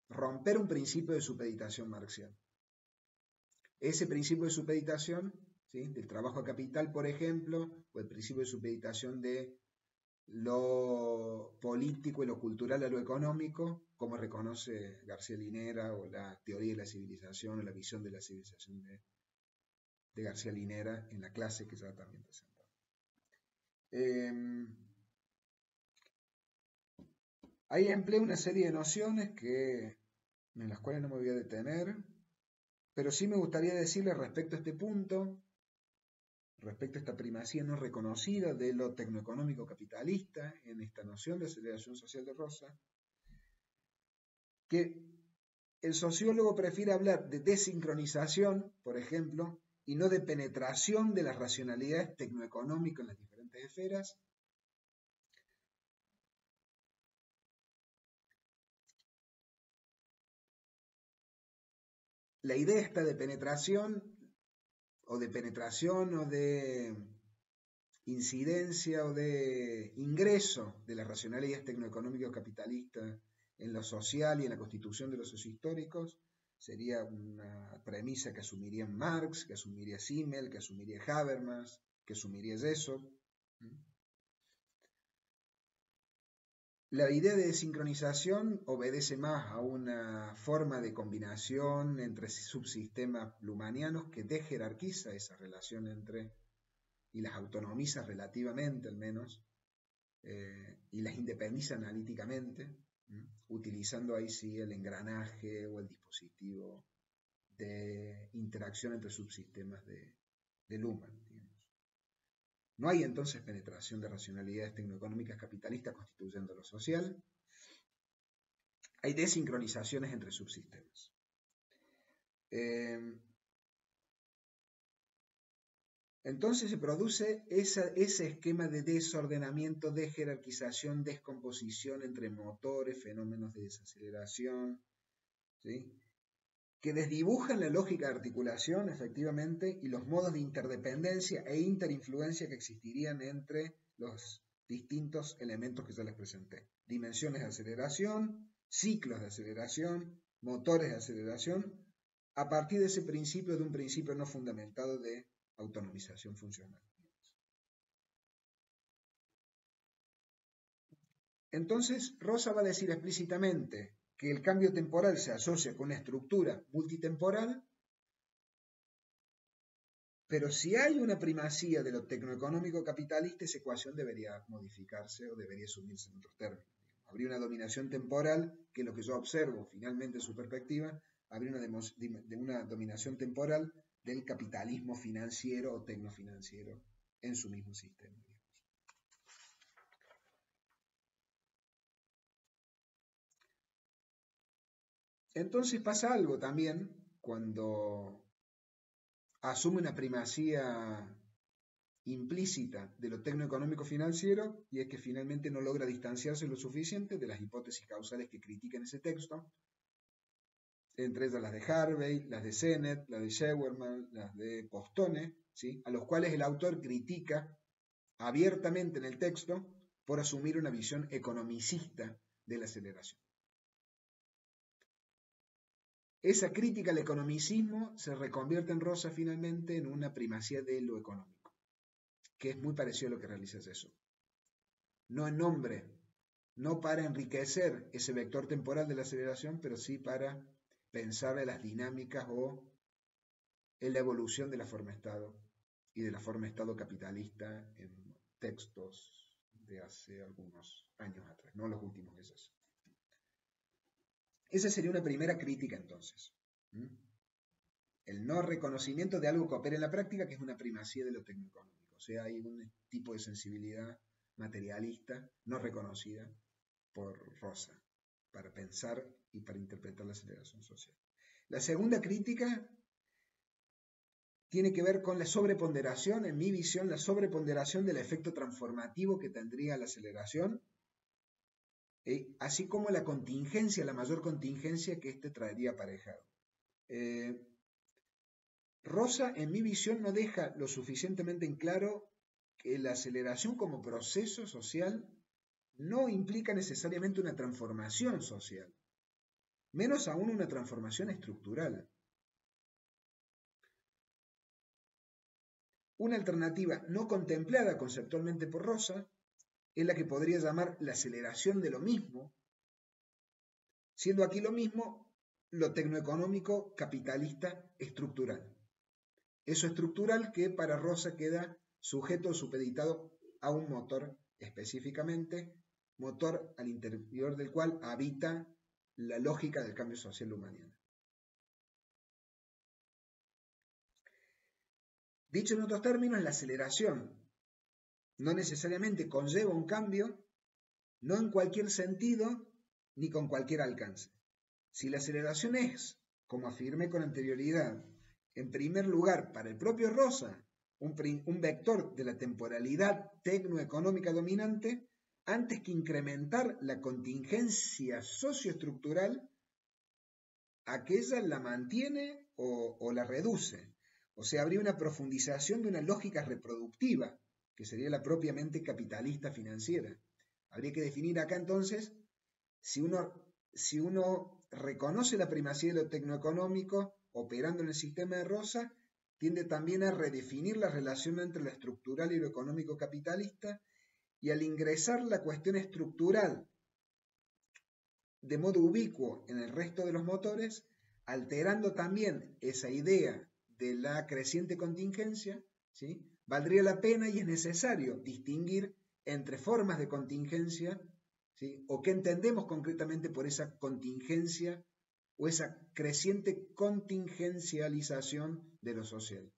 Speaker 1: romper un principio de supeditación marxiana. Ese principio de supeditación, ¿sí?, del trabajo a capital, por ejemplo, o el principio de supeditación de lo político y lo cultural a lo económico, como reconoce García Linera, o la teoría de la civilización, o la visión de la civilización de García Linera en la clase que ya también presentó. Ahí empleé una serie de nociones en las cuales no me voy a detener, pero sí me gustaría decirle respecto a este punto, respecto a esta primacía no reconocida de lo tecnoeconómico capitalista en esta noción de aceleración social de Rosa, que el sociólogo prefiere hablar de desincronización, por ejemplo, y no de penetración de las racionalidades tecnoeconómicas en las diferentes esferas. La idea está de penetración o de incidencia o de ingreso de las racionalidades tecnoeconómicas capitalistas en lo social y en la constitución de los sociohistóricos, sería una premisa que asumiría Marx, que asumiría Simmel, que asumiría Habermas, que asumiría Jessop. La idea de desincronización obedece más a una forma de combinación entre subsistemas luhmannianos que desjerarquiza esa relación y las autonomiza relativamente al menos, y las independiza analíticamente, utilizando ahí sí el engranaje o el dispositivo de interacción entre subsistemas de Luhmann. No hay entonces penetración de racionalidades tecnoeconómicas capitalistas constituyendo lo social. Hay desincronizaciones entre subsistemas. Entonces se produce ese esquema de desordenamiento, de jerarquización, descomposición entre motores, fenómenos de desaceleración, ¿sí?, que desdibujan la lógica de articulación, efectivamente, y los modos de interdependencia e interinfluencia que existirían entre los distintos elementos que ya les presenté. Dimensiones de aceleración, ciclos de aceleración, motores de aceleración, a partir de ese principio, de un principio no fundamentado de autonomización funcional. Entonces, Rosa va a decir explícitamente que el cambio temporal se asocia con una estructura multitemporal, pero si hay una primacía de lo tecnoeconómico capitalista, esa ecuación debería modificarse o debería asumirse en otros términos. Habría una dominación temporal, que es lo que yo observo finalmente en su perspectiva, habría una dominación temporal del capitalismo financiero o tecnofinanciero en su mismo sistema. Entonces pasa algo también cuando asume una primacía implícita de lo tecnoeconómico financiero, y es que finalmente no logra distanciarse lo suficiente de las hipótesis causales que critican ese texto, entre ellas las de Harvey, las de Sennett, las de Scheuermann, las de Postone, ¿sí?, a los cuales el autor critica abiertamente en el texto por asumir una visión economicista de la aceleración. Esa crítica al economicismo se reconvierte en Rosa finalmente en una primacía de lo económico, que es muy parecido a lo que realiza Cesó. No en nombre, no para enriquecer ese vector temporal de la aceleración, pero sí para pensar en las dinámicas o en la evolución de la forma Estado y de la forma Estado capitalista en textos de hace algunos años atrás, no los últimos de Cesó. Esa sería una primera crítica entonces. El no reconocimiento de algo que opera en la práctica, que es una primacía de lo tecnoeconómico. O sea, hay un tipo de sensibilidad materialista no reconocida por Rosa para pensar y para interpretar la aceleración social. La segunda crítica tiene que ver con la sobreponderación, en mi visión, la sobreponderación del efecto transformativo que tendría la aceleración, así como la contingencia, la mayor contingencia que éste traería aparejado. Rosa, en mi visión, no deja lo suficientemente en claro que la aceleración como proceso social no implica necesariamente una transformación social, menos aún una transformación estructural. Una alternativa no contemplada conceptualmente por Rosa es la que podría llamar la aceleración de lo mismo, siendo aquí lo mismo lo tecnoeconómico capitalista estructural. Eso estructural que para Rosa queda sujeto o supeditado a un motor específicamente, motor al interior del cual habita la lógica del cambio social humano. Dicho en otros términos, la aceleración no necesariamente conlleva un cambio, no en cualquier sentido ni con cualquier alcance. Si la aceleración es, como afirmé con anterioridad, en primer lugar, para el propio Rosa, un vector de la temporalidad tecnoeconómica dominante, antes que incrementar la contingencia socioestructural, aquella la mantiene o la reduce. O sea, habría una profundización de una lógica reproductiva, que sería la propiamente capitalista financiera. Habría que definir acá entonces si uno reconoce la primacía de lo tecnoeconómico operando en el sistema de Rosa, tiende también a redefinir la relación entre lo estructural y lo económico capitalista, y al ingresar la cuestión estructural de modo ubicuo en el resto de los motores, alterando también esa idea de la creciente contingencia, ¿sí?, valdría la pena y es necesario distinguir entre formas de contingencia, ¿sí?, o qué entendemos concretamente por esa contingencia o esa creciente contingencialización de lo social.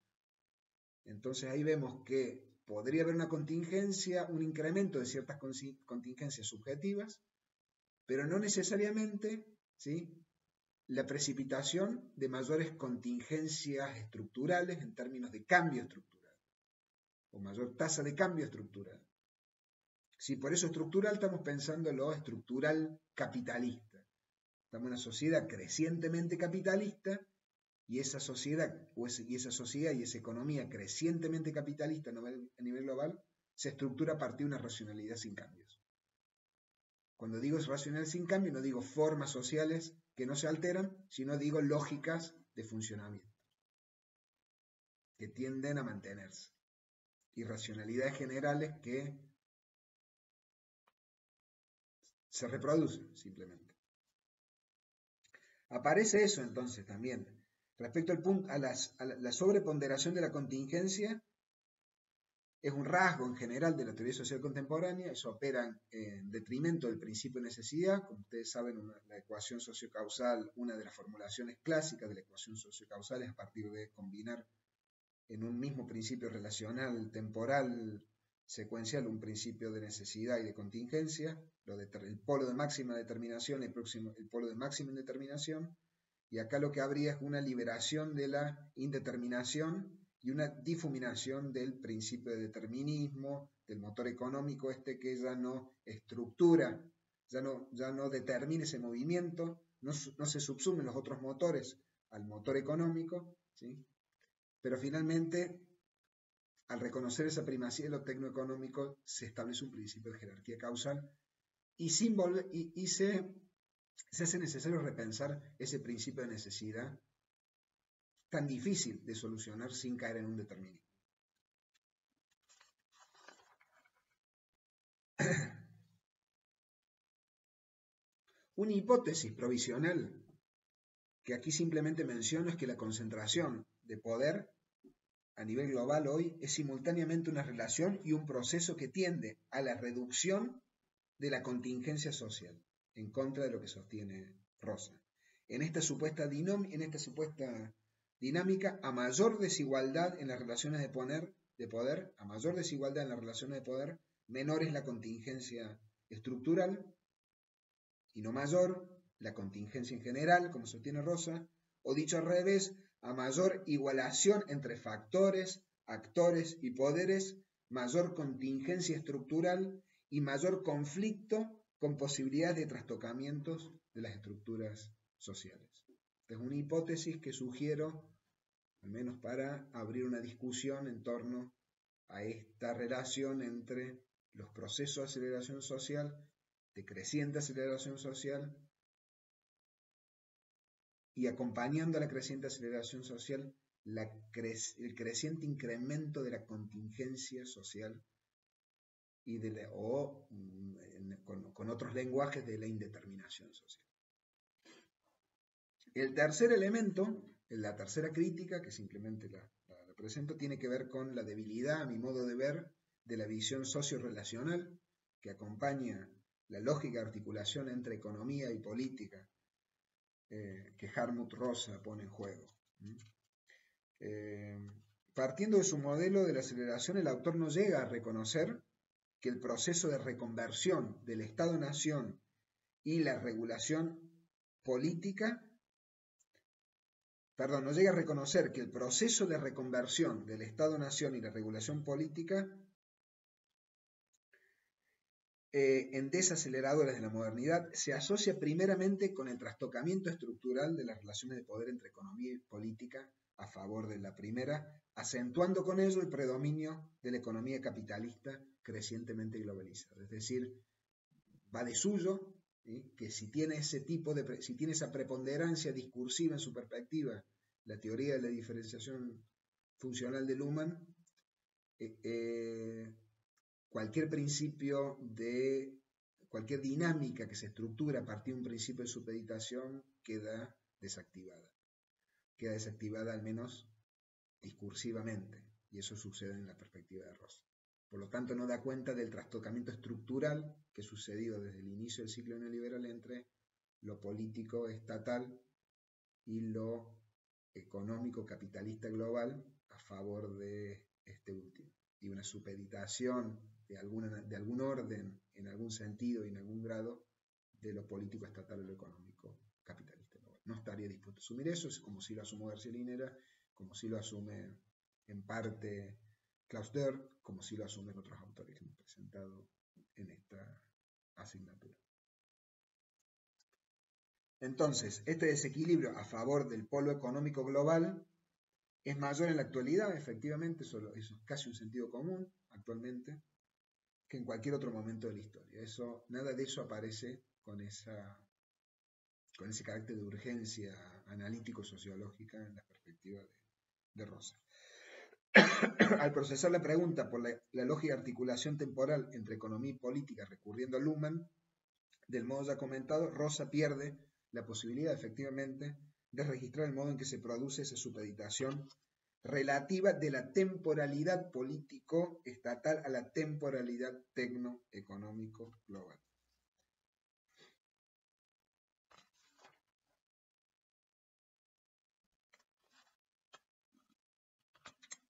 Speaker 1: Entonces ahí vemos que podría haber una contingencia, un incremento de ciertas contingencias subjetivas, pero no necesariamente, ¿sí?, la precipitación de mayores contingencias estructurales en términos de cambio estructural, o mayor tasa de cambio estructural. Si por eso estructural estamos pensando en lo estructural capitalista. Estamos en una sociedad crecientemente capitalista y esa sociedad y esa economía crecientemente capitalista a nivel global se estructura a partir de una racionalidad sin cambios. Cuando digo racionalidad sin cambio, no digo formas sociales que no se alteran, sino digo lógicas de funcionamiento que tienden a mantenerse y racionalidades generales que se reproducen simplemente. Aparece eso entonces también. Respecto al punto, a la sobreponderación de la contingencia, es un rasgo en general de la teoría social contemporánea. Eso opera en detrimento del principio de necesidad. Como ustedes saben, la ecuación sociocausal, una de las formulaciones clásicas de la ecuación sociocausal es a partir de combinar en un mismo principio relacional, temporal, secuencial, un principio de necesidad y de contingencia, el polo de máxima determinación y el polo de máxima indeterminación, y acá lo que habría es una liberación de la indeterminación y una difuminación del principio de determinismo, del motor económico que ya no estructura, ya no determina ese movimiento, no se subsumen los otros motores al motor económico, ¿sí? Pero finalmente, al reconocer esa primacía de lo tecnoeconómico, se establece un principio de jerarquía causal y se hace necesario repensar ese principio de necesidad tan difícil de solucionar sin caer en un determinismo. Una hipótesis provisional que aquí simplemente menciono es que la concentración de poder a nivel global hoy es simultáneamente una relación y un proceso que tiende a la reducción de la contingencia social, en contra de lo que sostiene Rosa. En esta supuesta dinámica, a mayor desigualdad en las relaciones de poder, a mayor desigualdad en las relaciones de poder, menor es la contingencia estructural y no mayor la contingencia en general, como sostiene Rosa, o dicho al revés, a mayor igualación entre factores, actores y poderes, mayor contingencia estructural y mayor conflicto con posibilidades de trastocamientos de las estructuras sociales. Esta es una hipótesis que sugiero, al menos para abrir una discusión en torno a esta relación entre los procesos de aceleración social, de creciente aceleración social, y acompañando a la creciente aceleración social, el creciente incremento de la contingencia social y con otros lenguajes de la indeterminación social. El tercer elemento, la tercera crítica, que simplemente la presento, tiene que ver con la debilidad, a mi modo de ver, de la visión socio-relacional que acompaña la lógica de articulación entre economía y política que Hartmut Rosa pone en juego. Partiendo de su modelo de la aceleración, el autor no llega a reconocer que el proceso de reconversión del Estado-Nación y la regulación política, no llega a reconocer que el proceso de reconversión del Estado-Nación y la regulación política en desaceleradores de la modernidad se asocia primeramente con el trastocamiento estructural de las relaciones de poder entre economía y política a favor de la primera, acentuando con ello el predominio de la economía capitalista crecientemente globalizada. Es decir, va de suyo, ¿sí?, que si tiene esa preponderancia discursiva en su perspectiva, la teoría de la diferenciación funcional de Luhmann, cualquier dinámica que se estructura a partir de un principio de supeditación queda desactivada al menos discursivamente, y eso sucede en la perspectiva de Rosa. Por lo tanto, no da cuenta del trastocamiento estructural que ha sucedido desde el inicio del ciclo neoliberal entre lo político estatal y lo económico capitalista global a favor de este último, y una supeditación de algún orden, en algún sentido y en algún grado, de lo político estatal o lo económico capitalista global. No estaría dispuesto a asumir eso, es como si lo asume García Linera, como si lo asume en parte Klaus Dörr, como si lo asumen otros autores que hemos presentado en esta asignatura. Entonces, este desequilibrio a favor del polo económico global es mayor en la actualidad, efectivamente, eso es casi un sentido común actualmente, que en cualquier otro momento de la historia. Nada de eso aparece con ese carácter de urgencia analítico-sociológica en la perspectiva de Rosa. Al procesar la pregunta por la lógica de articulación temporal entre economía y política recurriendo a Luhmann, del modo ya comentado, Rosa pierde la posibilidad efectivamente de registrar el modo en que se produce esa supeditación relativa de la temporalidad político-estatal a la temporalidad tecno-económico global.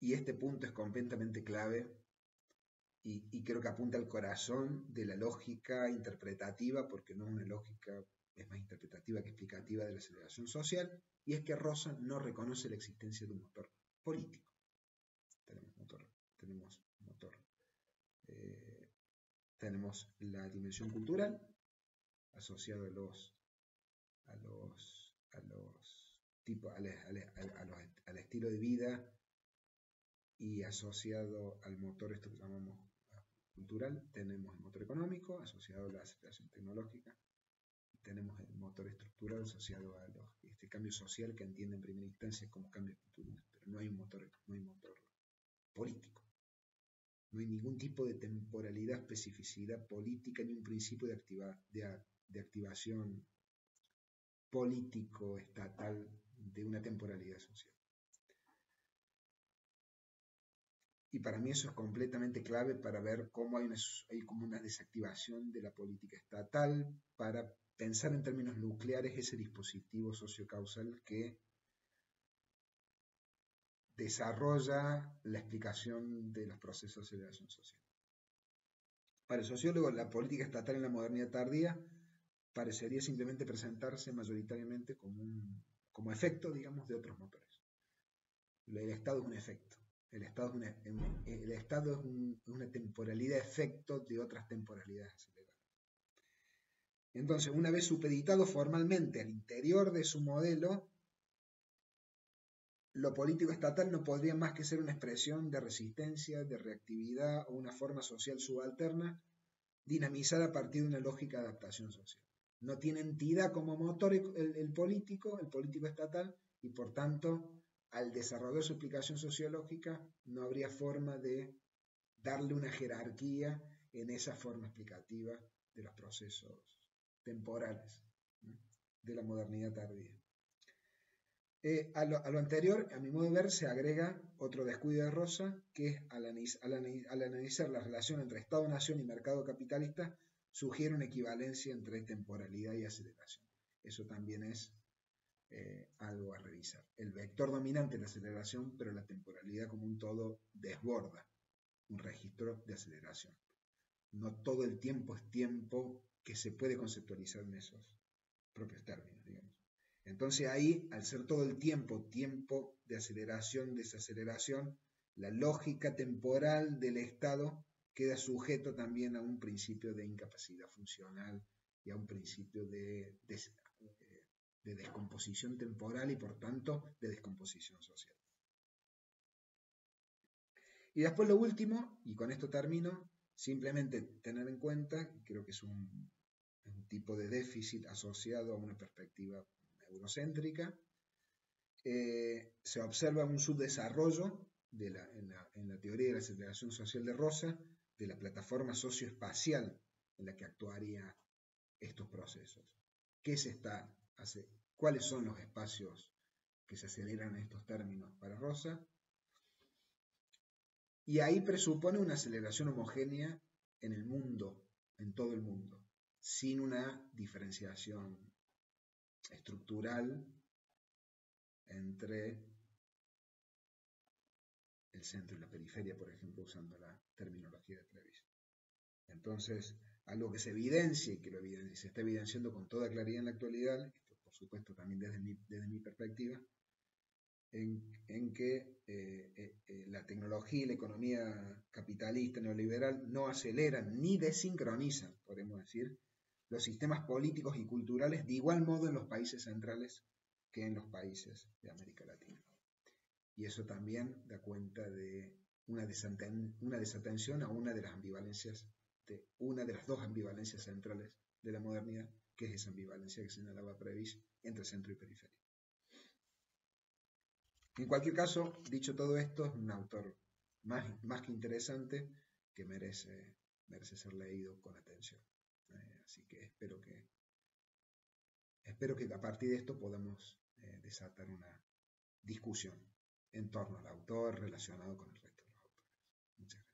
Speaker 1: Y este punto es completamente clave y creo que apunta al corazón de la lógica interpretativa, porque no es una lógica, es más interpretativa que explicativa de la aceleración social, y es que Rosa no reconoce la existencia de un motor político. Tenemos la dimensión cultural asociada al estilo de vida y asociado al motor, esto que llamamos cultural. Tenemos el motor económico asociado a la aceleración tecnológica. Tenemos el motor estructural asociado a este cambio social que entiende en primera instancia como cambio cultural, pero no hay un motor político. No hay ningún tipo de temporalidad, especificidad política, ni un principio de activación político-estatal de una temporalidad social. Y para mí eso es completamente clave para ver cómo hay como una desactivación de la política estatal para pensar en términos nucleares ese dispositivo sociocausal que desarrolla la explicación de los procesos de aceleración social. Para el sociólogo, la política estatal en la modernidad tardía parecería simplemente presentarse mayoritariamente como efecto, digamos, de otros motores. El Estado es un efecto. El Estado es una temporalidad efecto de otras temporalidades aceleradas. Entonces, una vez supeditado formalmente al interior de su modelo, lo político estatal no podría más que ser una expresión de resistencia, de reactividad o una forma social subalterna dinamizada a partir de una lógica de adaptación social. No tiene entidad como motor el político estatal, y por tanto, al desarrollar su explicación sociológica, no habría forma de darle una jerarquía en esa forma explicativa de los procesos temporales de la modernidad tardía. A lo anterior, a mi modo de ver, se agrega otro descuido de Rosa, que es al analizar la relación entre Estado-Nación y mercado capitalista, sugiere una equivalencia entre temporalidad y aceleración. Eso también es algo a revisar. El vector dominante es la aceleración, pero la temporalidad como un todo desborda un registro de aceleración. No todo el tiempo es tiempo que se puede conceptualizar en esos propios términos, digamos. Entonces ahí, al ser todo el tiempo de aceleración, desaceleración, la lógica temporal del Estado queda sujeto también a un principio de incapacidad funcional y a un principio de descomposición temporal y por tanto de descomposición social. Y después lo último, y con esto termino, simplemente tener en cuenta, creo que es un tipo de déficit asociado a una perspectiva eurocéntrica, se observa un subdesarrollo en la teoría de la aceleración social de Rosa de la plataforma socioespacial en la que actuaría estos procesos. ¿Cuáles son los espacios que se aceleran en estos términos para Rosa? Y ahí presupone una aceleración homogénea en el mundo, en todo el mundo, sin una diferenciación estructural entre el centro y la periferia, por ejemplo, usando la terminología de Trevis. Entonces, algo que se evidencia y que se está evidenciando con toda claridad en la actualidad, esto por supuesto también desde mi perspectiva, en que la tecnología y la economía capitalista neoliberal no aceleran ni desincronizan, podemos decir, los sistemas políticos y culturales de igual modo en los países centrales que en los países de América Latina. Y eso también da cuenta de una desatención a una de las ambivalencias, de una de las dos ambivalencias centrales de la modernidad, que es esa ambivalencia que señalaba Prebisch entre centro y periferia. En cualquier caso, dicho todo esto, es un autor más que interesante que merece ser leído con atención. Así que espero que a partir de esto podamos desatar una discusión en torno al autor relacionado con el resto de los autores. Muchas gracias.